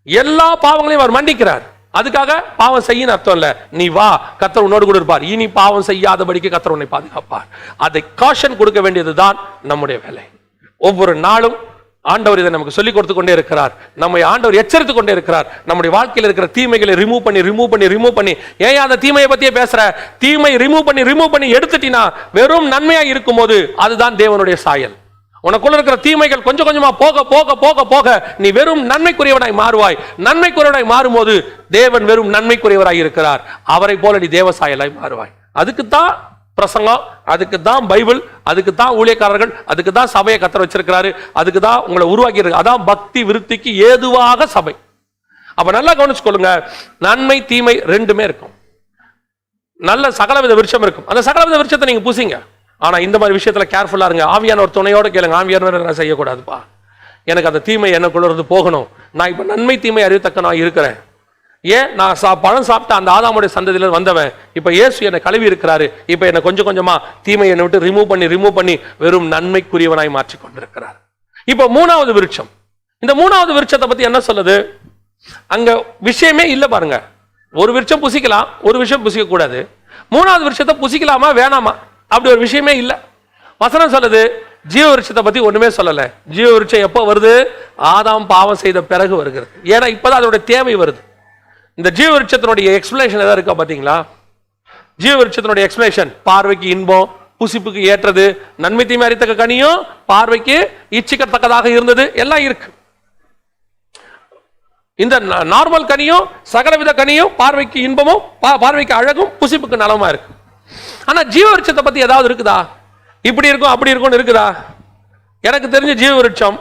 எல்லா பாவங்களையும் அவர் மன்னிக்கிறார். அதுக்காக பாவம் செய்யணும் அர்த்தம் இல்ல. நீ வா, கர்த்தர் உன்னோடு கூட இருப்பார், இனி பாவம் செய்யாதபடிக்கு கர்த்தர் உன்னை பாதுகாப்பார். அதை காஷன் கொடுக்க வேண்டியதுதான் நம்முடைய வேலை. ஒவ்வொரு நாளும் ஆண்டவர் இதை நமக்கு சொல்லிக் கொடுத்து கொண்டே இருக்கிறார். நம்மை ஆண்டவர் எச்சரித்து கொண்டே இருக்கிறார். நம்முடைய வாழ்க்கையில் இருக்கிற தீமைகளை ரிமூவ் பண்ணி ஏன் அந்த தீமையை பத்தியே பேசுற? தீமை ரிமூவ் பண்ணி எடுத்துட்டினா வெறும் நன்மையா இருக்கும் போது அதுதான் தேவனுடைய சாயல். உனக்குள்ள இருக்கிற தீமைகள் கொஞ்சம் கொஞ்சமா போக போக போக போக நீ வெறும் நன்மைக்குரியவனாய் மாறுவாய். நன்மைக்குரியவனாய் மாறும்போது தேவன் வெறும் நன்மைக்குரியவராய் இருக்கிறார். அவரை போல நீ தேவ சாயலாய் மாறுவாய். அதுக்குத்தான் பிரசங்கம், அதுக்கு தான் பைபிள், அதுக்கு தான் ஊழியக்காரர்கள், அதுக்கு தான் சபையை கத்தர் வச்சிருக்கிறாரு, அதுக்கு தான் உங்களை உருவாக்கி இருக்கு. அதான் பக்தி விருத்திக்கு ஏதுவாக சபை. அப்ப நல்லா கவனிச்சுக்கொள்ளுங்க, நன்மை தீமை ரெண்டுமே இருக்கும். நல்ல சகலவித விருட்சம் இருக்கும், அந்த சகலவித விருட்சத்தை நீங்க பூசிங்க. ஆனா இந்த மாதிரி விஷயத்துல கேர்ஃபுல்லா இருங்க. ஆவியான ஒரு துணையோட கேளுங்க, ஆவியான நான் செய்யக்கூடாதுப்பா, எனக்கு அந்த தீமை எனக்குள்ள இருந்து போகணும், நான் இப்ப நன்மை தீமை அறியத்தக்க நான் இருக்கிறேன். ஏன் நான் பழம் சாப்பிட்ட அந்த ஆதாமுடைய சந்ததியில வந்தவன், இப்ப இயேசு என்னை கழுவி இருக்கிறாரு, இப்ப என்னை கொஞ்சம் கொஞ்சமா தீமையை என்னை விட்டு ரிமூவ் பண்ணி வெறும் நன்மைக்குரியவனாய் மாற்றி கொண்டிருக்கிறார். இப்ப மூணாவது விருட்சம், இந்த மூணாவது விருட்சத்தை பத்தி என்ன சொல்லுது? அங்க விஷயமே இல்ல பாருங்க. ஒரு விருட்சம் புசிக்கலாம், ஒரு விஷயம் புசிக்க கூடாது. மூணாவது விருட்சத்தை புசிக்கலாமா வேணாமா அப்படி ஒரு விஷயமே இல்ல. வசனம் சொல்லுது ஜீவ விருட்சத்தை பத்தி ஒண்ணுமே சொல்லல. ஜீவ விருட்சம் எப்போ வருது? ஆதாம் பாவம் செய்த பிறகு வருகிறது. ஏன்னா இப்பதான் அதோட தேவை வருது. இந்த ஜீவ விருட்சத்தினுடைய எக்ஸ்பிளேஷன் ஏதாவது இருக்கா பாத்தீங்களா? ஜீவ விருட்சத்தினுடைய எக்ஸ்பிளேஷன் பார்வைக்கு இன்பம், புசிப்புக்கு ஏற்றது, நன்மை தீமை அறியத்தக்க கனியும் பார்வைக்கு இச்சிக்கத்தக்கதாக இருந்தது, எல்லாம் இருக்கு. இந்த நார்மல் கனியும் சகலவித கனியும் பார்வைக்கு இன்பமும் பார்வைக்கு அழகும் புசிப்புக்கு நலமா இருக்கு. ஆனா ஜீவ விருட்சத்தை பத்தி ஏதாவது இருக்குதா? இப்படி இருக்கும் அப்படி இருக்கும்னு இருக்குதா? எனக்கு தெரிஞ்ச ஜீவ விருட்சம்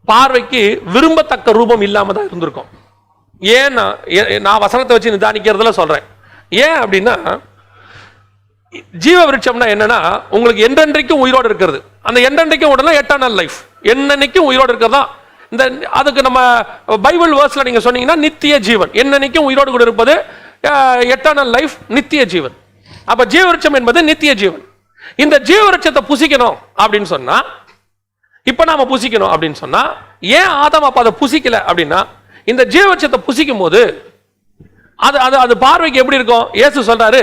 பார்வைக்கு விரும்பத்தக்க ரூபம் இல்லாம தான் இருந்திருக்கும். ஏன் நான் வசனத்தை வச்சு நிதானிக்கிறதுல சொல்றேன். ஏன் அப்படின்னா, ஜீவ விருட்சம்னா என்னன்னா உங்களுக்கு என்றென்றைக்கும் உயிரோடு இருக்கிறது. அந்த என்றென்றைக்கும் உடனே எட்டர்னல் லைஃப், என்னன்னைக்கும் உயிரோடு இருக்கிறதா. இந்த அதுக்கு நம்ம பைபிள் வேர்ஸ்ல நீங்க சொன்னீங்கன்னா நித்திய ஜீவன், என்னன்னைக்கும் உயிரோடு கூட இருப்பது எட்டர்னல் லைஃப், நித்திய ஜீவன். அப்ப ஜீவ விருட்சம் என்பது நித்திய ஜீவன். இந்த ஜீவ விருட்சத்தை புசிக்கணும் அப்படின்னு சொன்னா, இப்ப நாம புசிக்கணும் அப்படின்னு சொன்னா, ஏன் ஆதாம் அப்ப அதை புசிக்கல அப்படின்னா, இந்த ஜீவ விருட்சத்தை புசிக்கும் போது அது பார்வைக்கு எப்படி இருக்கும்? இயேசு சொல்றாரு,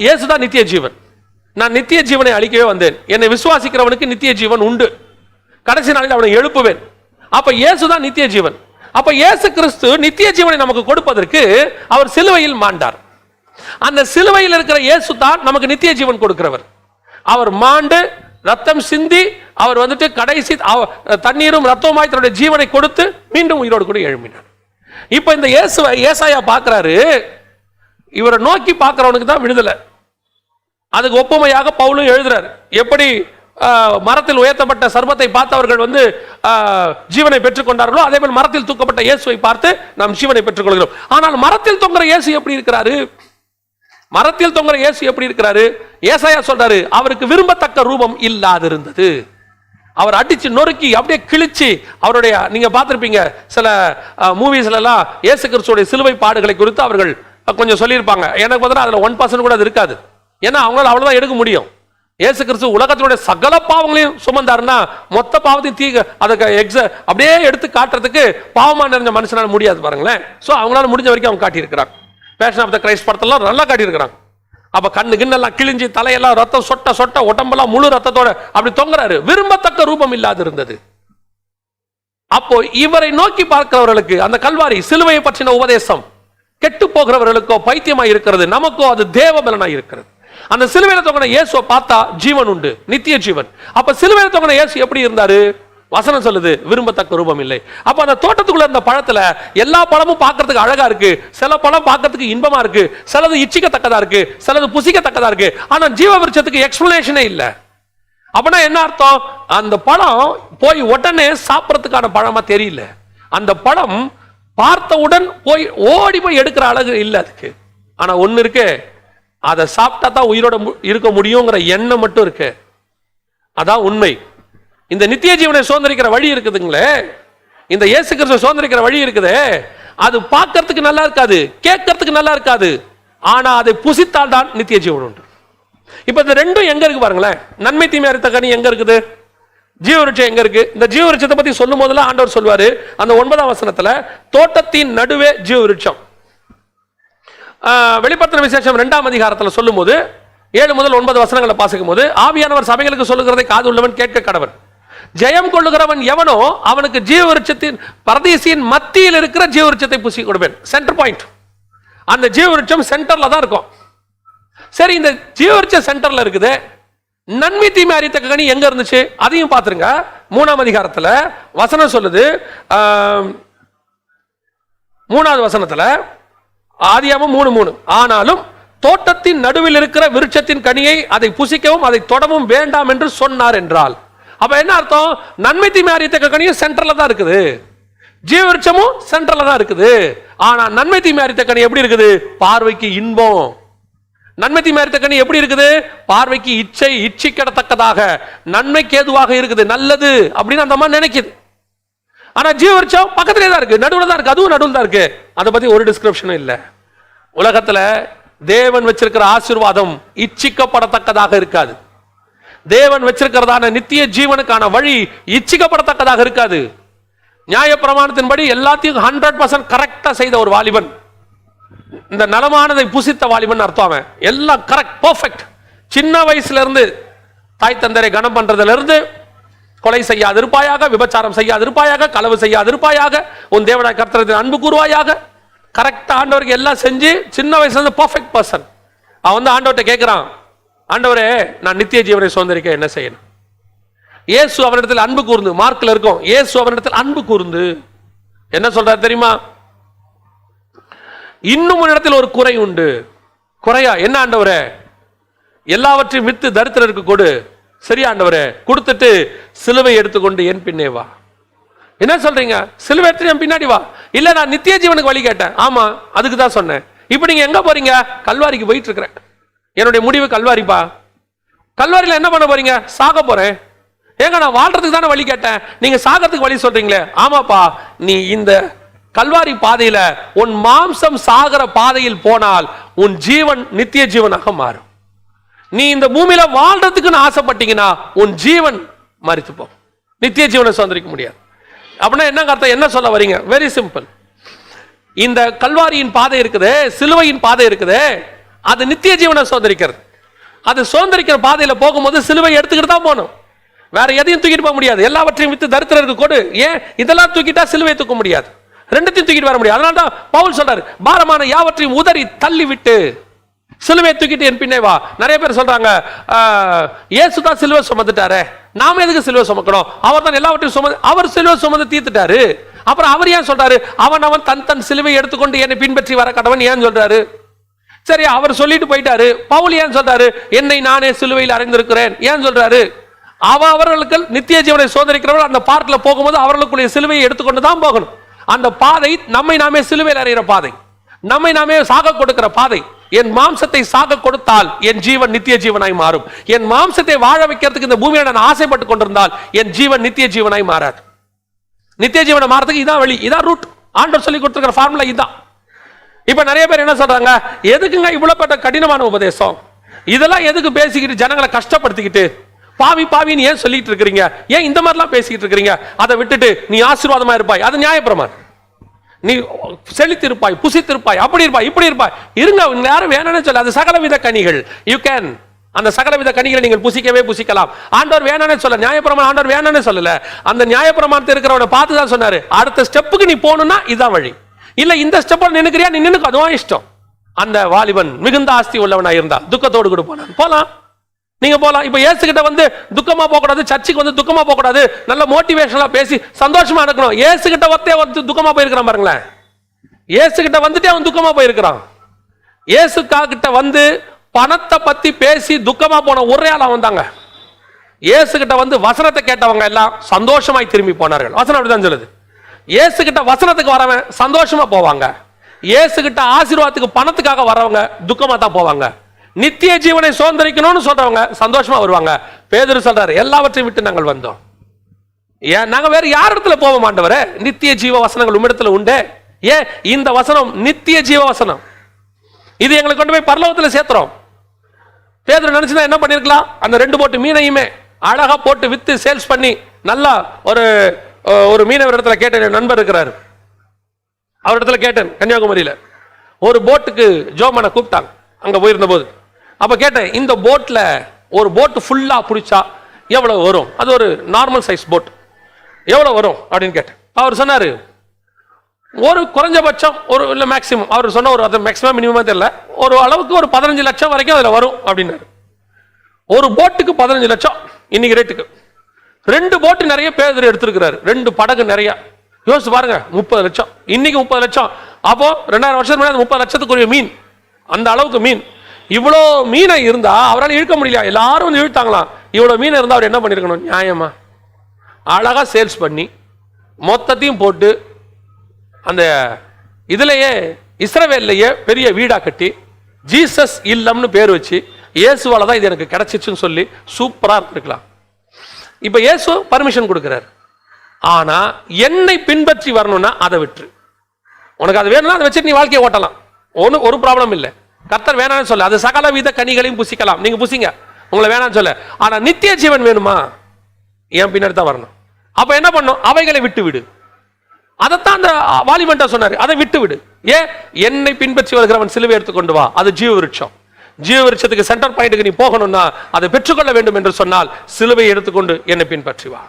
இயேசுதான் நித்திய ஜீவன், நான் நித்திய ஜீவனை அளிக்கவே வந்தேன், என்னை விசுவாசிக்கிறவனுக்கு நித்திய ஜீவன் உண்டு, கடைசி நாளில் அவனை எழுப்புவேன். அப்ப இயேசுதான் நித்திய ஜீவன். அப்ப இயேசு கிறிஸ்து நித்திய ஜீவனை நமக்கு கொடுப்பதற்கு அவர் சிலுவையில் மாண்டார். அந்த சிலுவையில் இருக்கிற இயேசு தான் நமக்கு நித்திய ஜீவன் கொடுக்கிறவர். அவர் மாண்டு ரத்தம் சிந்தி அவர் வந்துட்டு கடைசி தண்ணீரும் ரத்தமாய் தன்னுடைய ஜீவனை கொடுத்து மீண்டும் உயிரோடு கூட எழுப்பினார். இப்ப இந்த இயேசுவை ஏசாயா பார்க்கிறாரு, இவரை நோக்கி பார்க்கிறவனுக்கு தான் விடுதலை. அதுக்கு ஒப்புமையாக பவுலும் எழுதுறாரு, எப்படி மரத்தில் உயர்த்தப்பட்ட சர்பத்தை பார்த்தவர்கள் வந்து ஜீவனை பெற்றுக் கொண்டார்களோ, அதே போல் மரத்தில் தூக்கப்பட்ட இயேசுவை பார்த்து நாம் ஜீவனை பெற்றுக் கொள்கிறோம். ஆனால் மரத்தில் தொங்குற இயேசு எப்படி இருக்கிறாரு? மரத்தில் தொங்குற இயேசு எப்படி இருக்கிறாரு? ஏசாயா சொல்றாரு, அவருக்கு விரும்பத்தக்க ரூபம் இல்லாதிருந்தது. அவர் அடிச்சு நொறுக்கி அப்படியே கிழிச்சு அவருடைய, நீங்க பார்த்திருப்பீங்க சில மூவிஸ்ல எல்லாம் இயேசு கிறிஸ்துவோட சிலுவை பாடுகளை குறித்து அவர்கள் கொஞ்சம் சொல்லியிருப்பாங்க. எனக்கு பார்த்தா அதுல 1% கூட அது இருக்காது. ஏன்னா அவங்களால அவ்வளவுதான் எடுக்க முடியும். இயேசு கிறிஸ்து உலகத்தினுடைய சகல பாவங்களையும் சுமந்தாருன்னா மொத்த பாவத்தையும் அதுக்கு அப்படியே எடுத்து காட்டுறதுக்கு பாவமா நிறைஞ்ச மனுஷனால முடியாது பாருங்களேன். சோ அவங்களால முடிஞ்ச வரைக்கும் அவங்க காட்டியிருக்கிறாங்க. பேஷன் ஆஃப் த கிரைஸ்ட் படத்தெல்லாம் நல்லா காட்டியிருக்கிறாங்க. அப்ப கண்ணு கிண்ணெல்லாம் கிழிஞ்சி தலையெல்லாம் ரத்தம் சொட்ட சொட்ட உடம்பெல்லாம் முழு ரத்தத்தோட அப்படி தொங்குறாரு. விரும்பத்தக்க ரூபம் இல்லாது இருந்தது. அப்போ இவரை நோக்கி பார்க்கிறவர்களுக்கு அந்த கல்வாரி சிலுவையை பற்றின உபதேசம் கெட்டு போகிறவர்களுக்கோ பைத்தியமாய் இருக்கிறது, நமக்கோ அது தேவ பலனாய் இருக்கிறது. அந்த சிலுவையில தொங்கின இயேசுவை பார்த்தா ஜீவன் உண்டு, நித்திய ஜீவன். அப்ப சிலுவையில தொங்கின இயேசு எப்படி இருந்தாரு? வசனம் சொல்லுது, விரும்பத்தக்க ரூபம் இல்லை. அப்ப அந்த தோட்டத்துக்குள்ள இருந்த பழத்துல எல்லா பழமும் பார்க்கறதுக்கு அழகா இருக்கு, சில பழம் பார்க்கறதுக்கு இன்பமா இருக்கு, சிலது இச்சிக்கத்தக்கதா இருக்கு, சிலது புசிக்கத்தக்கதா இருக்கு. ஆனா ஜீவ விருட்சத்துக்கு எக்ஸ்பிளனேஷனே இல்ல. அப்படின்னா என்ன அர்த்தம்? அந்த பழம் போய் உடனே சாப்பிடறதுக்கான பழமா தெரியல. அந்த பழம் பார்த்தவுடன் போய் ஓடி போய் எடுக்கிற அழகு இல்ல அதுக்கு. ஆனா ஒண்ணு இருக்கு, அதை சாப்பிட்டா தான் உயிரோட இருக்க முடியுங்கிற எண்ணம் மட்டும் இருக்கு. அதான் உண்மை. இந்த நித்திய ஜீவனை சுதந்திரிக்கிற வழி இருக்குதுங்களே, இந்த இயேசு கிறிஸ்துவை சுதந்திரிக்கிற வழி இருக்குது, அது பார்க்கறதுக்கு நல்லா இருக்காது, கேட்கறதுக்கு நல்லா இருக்காது. ஆனா அதை புசித்தால் தான் நித்திய ஜீவன் உண்டு. இப்ப இந்த ரெண்டும் எங்க இருக்கு பாருங்களேன். நன்மை தீமை அறிந்த கனி எங்க இருக்குது? ஜீவ விருட்சம் எங்க இருக்கு? இந்த ஜீவ விருட்சத்தை பத்தி சொல்லும் போதெல்லாம் ஆண்டவர் சொல்வாரு அந்த 9ஆம் வசனத்துல, தோட்டத்தின் நடுவே ஜீவ விருட்சம். வெளிப்படுத்தின விசேஷம் 2ஆம் அதிகாரத்தில் சொல்லும் போது 7 முதல் 9 வசனங்களை வாசிக்கும் போது, ஆவியானவர் சபைகளுக்கு சொல்லுகிறதை காது உள்ளவன் கேட்க கடவன். ஜெயம் கொள்ளுகிறவன் எவனோ அவனுக்கு ஜீவ விருட்சத்தின் பரதீசியின் மத்தியில் இருக்கிற ஜீவ விருட்சத்தை புசி கொடுப்பேன். Centre point. அந்த ஜீவ விருட்சம் சென்டர்ல தான் இருக்கும். சரி, இந்த ஜீவ விருட்சம் சென்டர்ல இருக்குது. நன்மை தீமை அறியத்தக்க கனி எங்க இருந்துச்சு அதையும் பார்த்துருங்க. 3ஆம் அதிகாரத்துல வசனம் சொல்லுது, 3வது வசனத்துல, ஆதியாகமம் 3:3, ஆனாலும் தோட்டத்தின் நடுவில் இருக்கிற விருட்சத்தின் கனியை அதை புசிக்கவும் அதை தொடவும் வேண்டாம் என்று சொன்னார் என்றால், அப்ப என்ன அர்த்தம்? நன்மை தீமை அறியத்தக்க கனியும் சென்டர்ல தான் இருக்குது, ஜீவ விருட்சமும் சென்டர்ல தான் இருக்குது. ஆனா நன்மை தீமை அறியத்தக்க கனி எப்படி இருக்குது? பார்வைக்கு இன்பம். நன்மை தீமை அறியத்தக்க கனி எப்படி இருக்குது? பார்வைக்கு இச்சை, இச்சிக்கத்தக்கதாக, நன்மைக்கு ஏதுவாக இருக்குது, நல்லது அப்படின்னு அந்த மாதிரி நினைக்குது. ஆனா ஜீவ விருட்சம் பக்கத்திலே தான் இருக்கு, நடுவில் தான் இருக்கு, அதுவும் நடுவில் தான் இருக்கு. அதை பத்தி ஒரு டிஸ்கிரிப்ஷனும் இல்லை. உலகத்துல தேவன் வச்சிருக்கிற ஆசீர்வாதம் இச்சிக்கப்படத்தக்கதாக இருக்காது. தேவன் வச்சிருக்கிறதான நித்திய ஜீவனுக்கான வழி இச்சிக்கப்படத்தக்கதாக இருக்காது. நியாய பிரமாணத்தின்படி எல்லாத்தையும் 100% கரெக்டா செய்த ஒரு வாலிபன், இந்த நலமானதை புசித்த வாலிபன் அர்த்தம். அவன் எல்லாம் கரெக்ட், பெர்ஃபெக்ட். சின்ன வயசுல இருந்து தாய் தந்தரை கனம் பண்றதுல இருந்து, கொலை செய்யாதிருப்பாயாக, விபச்சாரம் செய்யாதிருப்பாயாக, களவு செய்யாதிருப்பாயாக, உன் தேவனாய் கர்த்தரிடத்தில் அன்பு கூறுவாயாக, கரெக்டா ஆண்டவருக்கு எல்லாம் செஞ்சு சின்ன வயசுல இருந்து பெர்ஃபெக்ட் பர்சன். அவன் வந்து ஆண்டவர்கிட்ட கேட்கிறான், ஆண்டவரே நான் நித்திய ஜீவனை சுதந்திரிக்க என்ன செய்யணும்? இயேசு அவனிடத்தில் அன்பு கூர்ந்து, மார்க்ல இருக்கும், இயேசு அவனிடத்தில் அன்பு கூர்ந்து என்ன சொல்றாரு தெரியுமா? இன்னும் ஒரு இடத்தில் ஒரு குறை உண்டு. குறையா? என்ன ஆண்டவரே? எல்லாவற்றையும் வித்து தரித்திரருக்கு கொடு. சரியா ஆண்டவரே? கொடுத்துட்டு சிலுவை எடுத்துக்கொண்டு என் பின்னே வா. என்ன சொல்றீங்க? சிலுவை எடுத்து என் பின்னாடி வா. இல்ல நான் நித்திய ஜீவனுக்கு வழி கேட்டேன். ஆமா, அதுக்கு தான் சொன்னேன். இப்ப நீங்க எங்க போறீங்க? கல்வாரிக்கு போயிட்டு இருக்கிறேன். என்னுடைய முடிவு கல்வாரிப்பா. கல்வாரியில என்ன பண்ண போறீங்க? சாக போறேன். ஏங்க நான் வாழ்றதுக்கு தானே வழி கேட்டேன், நீங்க சாகத்துக்கு வழி சொல்றீங்களே. ஆமாப்பா, நீ இந்த கல்வாரி பாதையில உன் மாம்சம் சாகர பாதையில் போனால் உன் ஜீவன் நித்திய ஜீவனாக மாறும். நீ இந்த பூமியில வாழ்றதுக்குன்னு ஆசைப்பட்டீங்கன்னா உன் ஜீவன் மரித்து போ, நித்திய ஜீவனை சுதந்திரிக்க முடியாது. அப்படின்னா என்ன அர்த்தம்? என்ன சொல்ல வரீங்க? Very simple. இந்த கல்வாரியின் பாதை இருக்குது, சிலுவையின் பாதை இருக்குது, அது நித்திய ஜீவனை சுதந்திரிக்கிறது. அது சுதந்திரிக்கிற பாதையில போகும்போது சிலுவை எடுத்துக்கிட்டு தான் போகணும். வேற எதையும் தூக்கிட்டு போக முடியாது. எல்லாவற்றையும் வித்து தரித்திரருக்கு கொடு. ஏன் இதெல்லாம் தூக்கிட்டா சிலுவை தூக்க முடியாது, ரெண்டுத்தையும் தூக்கிட்டு வர முடியாது. அதனால தான் பவுல் சொல்றாரு, பாரமான யாவற்றையும் உதறி தள்ளி விட்டு சிலுவை தூக்கிட்டு என் பின்னே வா. நிறைய பேர் சொல்றாங்க, இயேசு தான் சிலுவை சுமந்துட்டாரே, நாம எதுக்கு சிலுவை சுமக்கணும்? அவர் தான் எல்லாவற்றையும் சுமந்து, அவர் சிலுவை சுமந்து தீர்த்துட்டாரு. அப்புறம் அவர் ஏன் சொல்றாரு அவன் தன் தன் சிலுவை எடுத்துக்கொண்டு என்னை பின்பற்றி வர கடவன் ஏன் சொல்றாரு? சரி, அவர் சொல்லிட்டு போயிட்டாரு. பவுல் ஏன் சொல்றாரு என்னை நானே சிலுவையில் அறைந்திருக்கிறேன் ஏன் சொல்றாரு? அவர்களுக்கு நித்திய ஜீவனை சோதரிக்கிறவர்கள் அந்த பார்க்ல போகும்போது அவர்களுக்குரிய சிலுவையை எடுத்துக்கொண்டு தான் போகணும். அந்த பாதை நம்மை நாமே சிலுவையில் அறைகிற பாதை, நம்மை நாமே சாக கொடுக்கிற பாதை. என் மாம்சத்தை சாக கொடுத்தால் என் ஜீவன் நித்திய ஜீவனாய் மாறும். என் மாம்சத்தை வாழ வைக்கிறதுக்கு இந்த பூமியில நான் ஆசைப்பட்டு கொண்டிருந்தால் என் ஜீவன் நித்திய ஜீவனாய் மாறாது. நித்திய ஜீவனை மாறதுக்கு இதான் வழி, இதான் ரூட். ஆண்டவர் சொல்லி கொடுத்துருக்கிற ஃபார்முலா இதான். இப்ப நிறைய பேர் என்ன சொல்றாங்க, எதுக்குங்க இவ்வளவு கடினமான உபதேசம், இதெல்லாம் எதுக்கு பேசிக்கிட்டு ஜனங்களை கஷ்டப்படுத்திக்கிட்டு பாவி பாவின்னு ஏன் சொல்லிட்டு இருக்கிறீங்க, ஏன் இந்த மாதிரிலாம் பேசிக்கிட்டு இருக்கிறீங்க? அதை விட்டுட்டு நீ ஆசீர்வாதமா இருப்பாய், அது நியாயப்பிரமாணம். நீ செழித்திருப்பாய், புசித்திருப்பாய், அப்படி இருப்பாய், இப்படி இருப்பாய், இருங்க. யாரும் வேணும்னு சொல்ல, அது சகலவித கனிகள். யூ கேன், அந்த சகலவித கனிகளை நீங்கள் புசிக்கவே புசிக்கலாம். ஆண்டவர் வேணான்னு சொல்ல, நியாயப்பிரமாணம் ஆண்டவர் வேணான்னு சொல்லல. அந்த நியாயப்பிரமாணத்தை இருக்கிறவனை பார்த்து தான் சொன்னாரு, அடுத்த ஸ்டெப்புக்கு நீ போகணும்னா இதான் வழி. இல்ல இந்த ஸ்டெப்போட நினைக்கிறியா, நீ நினைக்கும், அதுவும் இஷ்டம். அந்த வாலிபன் மிகுந்த ஆஸ்தி உள்ளவனா இருந்தா துக்கத்தோடு கூட போலாம், நீங்க போலாம். இப்ப இயேசு கிட்ட வந்து துக்கமா போக கூடாது, சர்ச்சுக்கு வந்து துக்கமா போக கூடாது, நல்ல மோட்டிவேஷனலா பேசி சந்தோஷமா இருக்கணும். இயேசு கிட்ட வந்து துக்கமா போயிருக்கிறான் பாருங்களேன். இயேசு கிட்ட வந்துட்டே அவன் துக்கமா போயிருக்கிறான். இயேசு கிட்ட வந்து பணத்தை பத்தி பேசி துக்கமா போன ஒரே ஆள் அவன் தாங்க. இயேசு கிட்ட வந்து வசனத்தை கேட்டவங்க எல்லாம் சந்தோஷமாய் திரும்பி போனார்கள். வசனம் அப்படிதான் சொல்லுது. இயேசு கிட்ட வசனத்துக்கு வரவன் சந்தோஷமா போவாங்க. இயேசு கிட்ட ஆசீர்வாதத்துக்கு பணத்துக்காக வரவங்க துக்கமா தான் போவாங்க. நித்திய ஜீவனை சுதந்திரிக்கணும்னு சொல்றவங்க சந்தோஷமா வருவாங்க. பேதுரு சொல்றாரு, எல்லாவற்றையும் விட்டு நாங்கள் வந்தோம். ஏன் நாங்க வேற யார் இடத்துல போக மாட்டவரே, நித்திய ஜீவ வசனங்கள் உம்மிடத்துல உண்டு. ஏன் இந்த வசனம் நித்திய ஜீவ வசனம், இது எங்களை கொண்டு போய் பரலோகத்துல சேர்த்துறோம். பேதுரு நினைச்சுதான் என்ன பண்ணிருக்கலாம், அந்த 2 போட்டு மீனையுமே அழகா போட்டு வித்து சேல்ஸ் பண்ணி நல்லா ஒரு மீனவர் இடத்துல கேட்டேன், நண்பர் இருக்கிறாரு, அவர் இடத்துல கேட்டேன், கன்னியாகுமரியில ஒரு போட்டுக்கு ஜோமனை கூப்பிட்டாங்க. அங்க போயிருந்த போது அப்ப கேட்டேன், இந்த போட்ல ஒரு போட்டு ஃபுல்லா பிடிச்சா எவ்வளவு வரும்? அது ஒரு நார்மல் சைஸ் போட், எவ்வளவு வரும் அப்படின்னு கேட்டேன். அவர் சொன்னாரு ஒரு குறைஞ்சபட்சம் ஒரு இல்லை மேக்சிமம், அவர் சொன்ன ஒரு மேக்சிமம் மினிமம் தெரியல, ஒரு அளவுக்கு ஒரு 15 லட்சம் வரைக்கும் அதில் வரும் அப்படின்னாரு. ஒரு போட்டுக்கு 15 லட்சம் இன்னைக்கு ரேட்டுக்கு. 2 போட்டு நிறைய பேர் எடுத்திருக்கிறாரு, 2 படகு நிறைய. யோசிச்சு பாருங்க, 30 லட்சம் இன்னைக்கு 30 லட்சம். அப்போ 2000 வருஷத்துக்கு முன்னாடி 30 லட்சத்துக்குரிய மீன், அந்த அளவுக்கு மீன். இவ்வளோ மீனை இருந்தா அவரால் இழுக்க முடியல, எல்லாரும் வந்து இழுத்தாங்களாம். இவ்வளோ மீன் இருந்தால் அவர் என்ன பண்ணிருக்கணும்? நியாயமா அழகா சேல்ஸ் பண்ணி மொத்தத்தையும் போட்டு அந்த இதுலயே இஸ்ரவேல்லையே பெரிய வீடா கட்டி ஜீசஸ் இல்லம்னு பேர் வச்சு இயேசுவால தான் இது எனக்கு கிடைச்சிச்சுன்னு சொல்லி சூப்பரா இருக்கலாம். இப்ப இயேசு பர்மிஷன் கொடுக்கிறார். ஆனா என்னை பின்பற்றி வரணும்னா அதை விட்டு, உனக்கு அது வேணும்னா அதை வச்சு நீ வாழ்க்கையை ஓட்டலாம், ஒரு ப்ராப்ளம் இல்லை. கர்த்தர் வேணான்னு சொல்ல, அது சகல வித கனிகளையும் புசிக்கலாம், நீங்க புசிங்க, உங்களை வேணான்னு சொல்ல. ஆனா நித்திய ஜீவன் வேணுமா, என் பின்னாடி தான் வரணும். அப்ப என்ன பண்ணும்? அவைகளை விட்டு விடு. அதைத்தான் அந்த வாலிபன்ட்ட சொன்னாரு, அதை விட்டு விடு. ஏன்? என்னை பின்பற்றி வருகிறவன் சிலுவை எடுத்துக்கொண்டு வா, அது ஜீவ விருட்சம். ஜீவ விருட்சத்துக்கு சென்டர் பாயிண்ட்டுக்கு நீ போகணும்னா அதை பெற்றுக்கொள்ள வேண்டும் என்று சொன்னால் சிலுவை எடுத்துக்கொண்டு என்னை பின்பற்றி வா.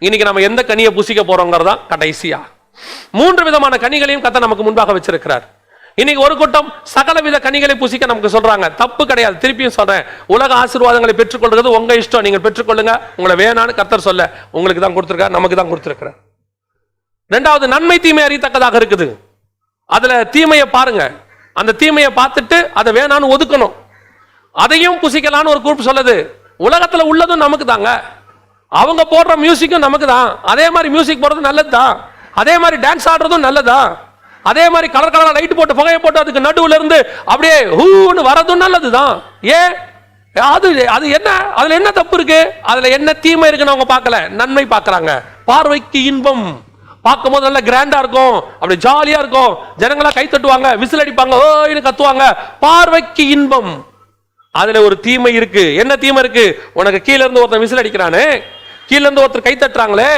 இன்னைக்கு நம்ம எந்த கனியை புசிக்க போறோங்கிறதா கடைசியா. 3 விதமான கனிகளையும் கர்த்தர் நமக்கு முன்பாக வச்சிருக்கிறார். இன்னைக்கு ஒரு கூட்டம் சகலவித கனிகளை புசிக்க நமக்கு சொல்றாங்க, தப்பு கிடையாது. திருப்பியும் சொல்றேன், உலக ஆசீர்வாதங்களை பெற்றுக்கொள்றது உங்க இஷ்டம், நீங்க பெற்றுக்கொள்ளுங்க. உங்களை வேணான்னு கர்த்தர் சொல்ல, உங்களுக்கு தான் கொடுத்திருக்கார், நமக்கு தான் கொடுத்திருக்கிறார். 2வது, நன்மை தீமை அறியத்தக்கதாக இருக்குது. அதுல தீமையை பாருங்க, அந்த தீமையை பார்த்துட்டு அதை வேணான்னு ஒதுக்கணும். அதையும் புசிக்கலான்னு ஒரு குரூப் சொல்லுது. உலகத்துல உள்ளதும் நமக்கு தாங்க, அவங்க போடுற மியூசிக்கும் நமக்கு தான். அதே மாதிரி மியூசிக் போடுறது நல்லது தான், அதே மாதிரி டான்ஸ் ஆடுறதும் நல்லதா, அதே மாதிரி கலர் கலரா லைட் போட்டு புகையை போட்டு அதுக்கு நடுவுல இருந்து அப்படியே ஹூன்னு வரதும் நல்லதுதான். ஏன்? அது என்ன, அதுல என்ன தப்பு இருக்கு? அதுல என்ன தீமை இருக்குன்னு அவங்க பார்க்கல, நன்மை பார்க்கறாங்க. பார்வைக்கு இன்பம், பார்க்கும் போது நல்ல கிராண்டா இருக்கும், அப்படி ஜாலியா இருக்கும், ஜனங்களா கை தட்டுவாங்க, விசில் அடிப்பாங்க, ஓன்னு கத்துவாங்க. பார்வைக்கு இன்பம். அதுல ஒரு தீமை இருக்கு. என்ன தீமை இருக்கு? உனக்கு கீழ இருந்து ஒருத்தர் விசில் அடிக்கிறானே, கீழ இருந்து ஒருத்தர் கை தட்டுறாங்களே,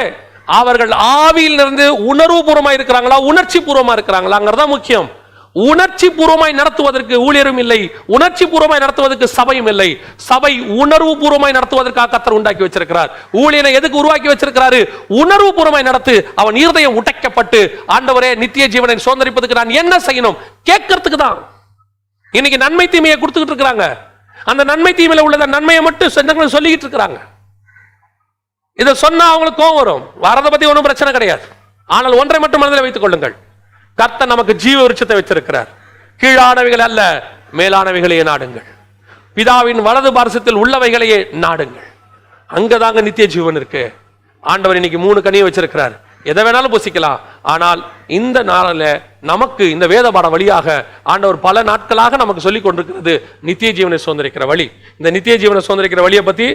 அவர்கள் ஆவியில் இருந்து உணர்வு பூர்வமாய் இருக்கிறாங்களா, உணர்ச்சி பூர்வமா இருக்கிறாங்களாங்கிறதா முக்கியம். உணர்ச்சி பூர்வமாய் நடத்துவதற்கு ஊழியரும் இல்லை, உணர்ச்சி பூர்வமாய் நடத்துவதற்கு சபையும் இல்லை. சபை உணர்வு பூர்வமாய் நடத்துவதற்காக கர்த்தர் உண்டாக்கி வச்சிருக்கிறார். ஊழியனை எதுக்கு உருவாக்கி வச்சிருக்கிறாரு? உணர்வு பூர்வமாய் நடத்து. அவன் இருதயம் உடைக்கப்பட்டு, ஆண்டவரே நித்திய ஜீவனை சுதந்தரிப்பதற்கு நான் என்ன செய்யணும் கேட்கறதுக்கு தான். இன்னைக்கு நன்மை தீமையை கொடுத்துக்கிட்டு இருக்கிறாங்க. அந்த நன்மை தீமையில உள்ள நன்மையை மட்டும் சொல்லிக்கிட்டு இருக்கிறாங்க. இதை சொன்னா அவங்களுக்கு கோவம் வரும். வரதை பத்தி ஒன்றும் பிரச்சனை கிடையாது. ஆனால் ஒன்றை மட்டும் மனதில் வைத்துக் கொள்ளுங்கள், கர்த்தர் நமக்கு ஜீவ விருட்சத்தை வச்சிருக்கிறார். கீழானவைகள் அல்ல, மேலானவைகளையே நாடுங்கள். பிதாவின் வலது பார்சத்தில் உள்ளவைகளையே நாடுங்கள். அங்கதாங்க நித்திய ஜீவன் இருக்கு. ஆண்டவர் இன்னைக்கு 3 கனியை வச்சிருக்கிறார். எதை வேணாலும் புசிக்கலாம். ஆனால் இந்த நாளில் நமக்கு இந்த வேத பாடம் வழியாக ஆண்டவர் பல நாட்களாக நமக்கு சொல்லிக் கொண்டிருக்கிறது நித்திய ஜீவனை சுதந்திரிக்கிற வழி. இந்த நித்திய ஜீவனை சுதந்திரிக்கிற வழியை பத்தி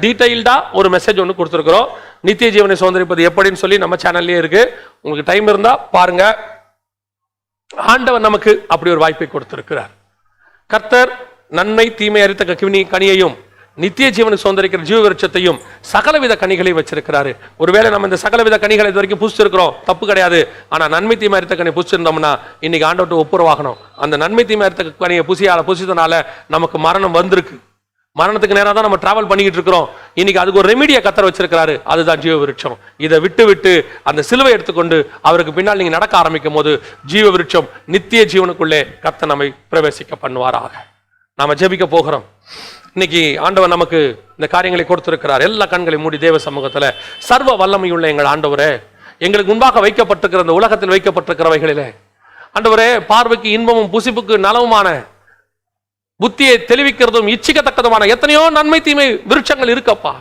டீடைல்டா ஒரு மெசேஜ் ஒன்று கொடுத்துருக்கிறோம். நித்திய ஜீவனை சுதந்திரிப்பது எப்படின்னு சொல்லி நம்ம சேனல்லே இருக்கு. உங்களுக்கு டைம் இருந்தா பாருங்க. ஆண்டவர் நமக்கு அப்படி ஒரு வாய்ப்பை கொடுத்திருக்கிறார். கர்த்தர் நன்மை தீமை அறித்த கனியையும் நித்திய ஜீவனை சுதந்திரிக்கிற ஜீவ விருட்சத்தையும் சகலவித கனிகளையும் வச்சிருக்கிறாரு. ஒருவேளை நம்ம இந்த சகலவித கனிகளை இது வரைக்கும் புசிச்சிருக்கிறோம், தப்பு கிடையாது. ஆனா நன்மை தீமை அறித்த கனி புசிச்சிருந்தோம்னா இன்னைக்கு ஆண்டவர்கிட்ட ஒப்புரவாகணும். அந்த நன்மை தீமை அறித்த கனியை புசித்தனால நமக்கு மரணம் வந்திருக்கு. மரணத்துக்கு நேரம் தான் நம்ம டிராவல் பண்ணிக்கிட்டு இருக்கிறோம். இன்னைக்கு அதுக்கு ஒரு ரெமிடியை கர்த்தர் வச்சிருக்கிறாரு, அதுதான் ஜீவ விருட்சம். இதை விட்டு அந்த சிலுவை எடுத்துக்கொண்டு அவருக்கு பின்னால் நீங்க நடக்க ஆரம்பிக்கும் போது ஜீவ விருட்சம் நித்திய ஜீவனுக்குள்ளே கர்த்தர் நம்மை பிரவேசிக்க பண்ணுவாராக. நாம ஜெபிக்க போகிறோம். இன்னைக்கு ஆண்டவர் நமக்கு இந்த காரியங்களை கொடுத்திருக்கிறார். எல்லா கண்களையும் மூடி தேவ சமூகத்துல, சர்வ வல்லமையுள்ள எங்கள் ஆண்டவரே, எங்களுக்கு முன்பாக வைக்கப்பட்டிருக்கிற இந்த உலகத்தில் வைக்கப்பட்டிருக்கிறவைகளிலே ஆண்டவரே, பார்வைக்கு இன்பமும் புசிப்புக்கு நலவுமான, புத்தியை தெளிவிக்கிறதும் இச்சிக்கத்தக்கதுமான எத்தனையோ நன்மை தீமை விருட்சங்கள் இருக்கப்பா.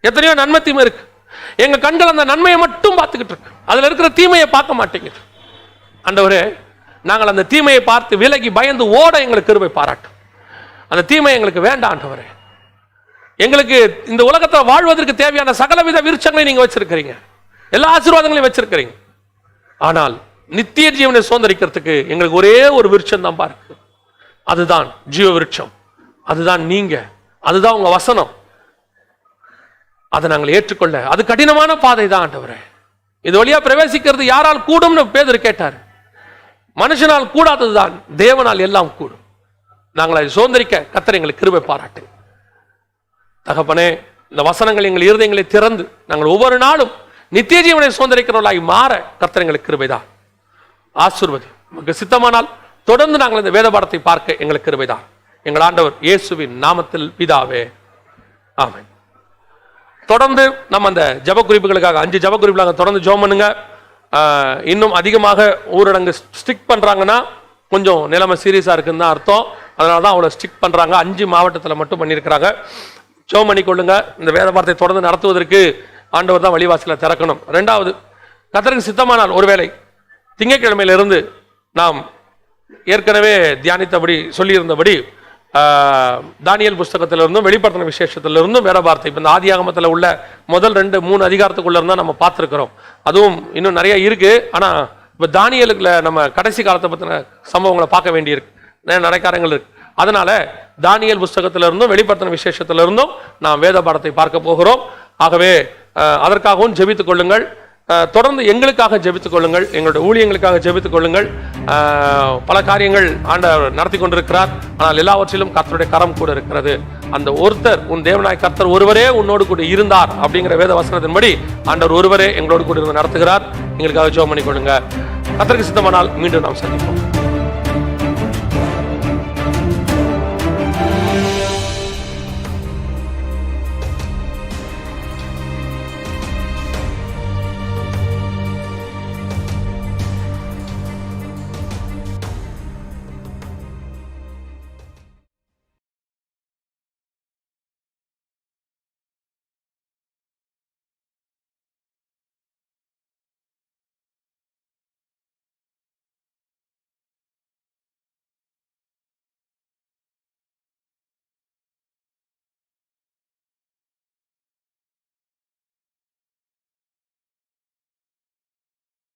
எத்தனையோ நன்மை தீமை இருக்கு. எங்க கண்கள் அந்த நன்மையை மட்டும் பார்த்துக்கிட்டு இருக்கு, அதுல இருக்கிற தீமையை பார்க்க மாட்டேங்குது. ஆண்டவரே, நாங்கள் அந்த தீமையை பார்த்து விலகி பயந்து ஓட எங்களுக்கு கிருபை பாராட்டும். அந்த தீமை எங்களுக்கு வேண்டாம் ஆண்டவரே. எங்களுக்கு இந்த உலகத்தை வாழ்வதற்கு தேவையான சகலவித விருட்சங்களை நீங்க வச்சிருக்கிறீங்க, எல்லா ஆசீர்வாதங்களையும் வச்சிருக்கிறீங்க. ஆனால் நித்திய ஜீவனை சுதந்திரிக்கிறதுக்கு எங்களுக்கு ஒரே ஒரு விருட்சம் தான் பாருக்கு, அதுதான் ஜீவ விருட்சம். அதுதான் நீங்க, அதுதான் உங்க வசனம். அதை நாங்கள் ஏற்றுக்கொள்ள அது கடினமான பாதை தான் ஆண்டவரே. இது வழியா பிரவேசிக்கிறது யாரால் கூடும்னு பேதுரு கேட்டார். மனுஷனால் கூடாததுதான் தேவனால் எல்லாம் கூடும். நாங்கள் அதை சுதந்திரிக்க கர்த்தர் எங்களுக்கு கிருபை பாராட்டு. தகப்பனே, இந்த வசனங்கள் எங்கள் இருதயங்களை திறந்து நாங்கள் ஒவ்வொரு நாளும் நித்திய ஜீவனை சுதந்திரிக்கிறவர்களாய் மாற கர்த்தர் எங்களுக்கு கிருபைதான். ஆசீர்வதி. உங்களுக்கு சித்தமானால் தொடர்ந்து நாங்கள் இந்த வேத பாடத்தை பார்க்க எங்களுக்கு கிருபைதான். எங்கள் ஆண்டவர் இயேசுவின் நாமத்தில் பிதாவே, ஆமென். தொடர்ந்து நம்ம அந்த ஜப குறிப்புகளுக்காக 5 ஜப குறிப்புகளாக தொடர்ந்து ஜெபம் பண்ணுங்க. இன்னும் அதிகமாக ஊரடங்கு ஸ்ட்ரிக்ட் பண்றாங்கன்னா கொஞ்சம் நிலைமை சீரியஸா இருக்குன்னு தான் அர்த்தம். அதனால தான் அவ்வளோ ஸ்ட்ரிக்ட் பண்றாங்க. 5 மாவட்டத்தில் மட்டும் பண்ணியிருக்கிறாங்க. ஜெபம் பண்ணிக்கொள்ளுங்க. இந்த வேத பாடத்தை தொடர்ந்து நடத்துவதற்கு ஆண்டவர் தான் வழிவாசலை திறக்கணும். 2வது, கர்த்தருக்கு சித்தமானால் ஒருவேளை திங்கட்கிழமையிலிருந்து நாம் ஏற்கனவே தியானித்தபடி சொல்லியிருந்தபடி தானியேல் புஸ்தகத்திலிருந்தும் வெளிப்படுத்தின விசேஷத்திலிருந்தும் வேத வார்த்தை இப்போ இந்த ஆதியாகமத்தில் உள்ள முதல் 2-3 அதிகாரத்துக்குள்ள இருந்தால் நம்ம பார்த்துருக்கிறோம். அதுவும் இன்னும் நிறைய இருக்கு. ஆனால் இப்போ தானியேலுக்குள்ள நம்ம கடைசி காலத்தை பற்றின சம்பவங்களை பார்க்க வேண்டியிருக்கு, நிறைய நடக்காரங்கள் இருக்கு. அதனால தானியேல் புஸ்தகத்திலிருந்தும் வெளிப்படுத்தின விசேஷத்திலிருந்தும் நாம் வேத பாடத்தை பார்க்க போகிறோம். ஆகவே அதற்காகவும் ஜெபித்துக் கொள்ளுங்கள். தொடர்ந்து எங்களுக்காக ஜெபித்துக் கொள்ளுங்கள், எங்களுடைய ஊழியங்களுக்காக ஜெபித்துக் கொள்ளுங்கள். பல காரியங்கள் ஆண்டவர் நடத்தி கொண்டிருக்கிறார். ஆனால் எல்லாவற்றிலும் கர்த்தருடைய கரம் கூட இருக்கிறது. அந்த ஒருத்தர், உன் தேவனாய் கர்த்தர் ஒருவரே உன்னோடு கூட இருந்தார் அப்படிங்கிற வேத வசனத்தின்படி ஆண்டவர் ஒருவரே எங்களோடு கூட இருந்து நடத்துகிறார். எங்களுக்காக ஜெபம் பண்ணிக்கொள்ளுங்க. கர்த்தருக்கு சித்தமானால் மீண்டும் நாம் சந்திப்போம்.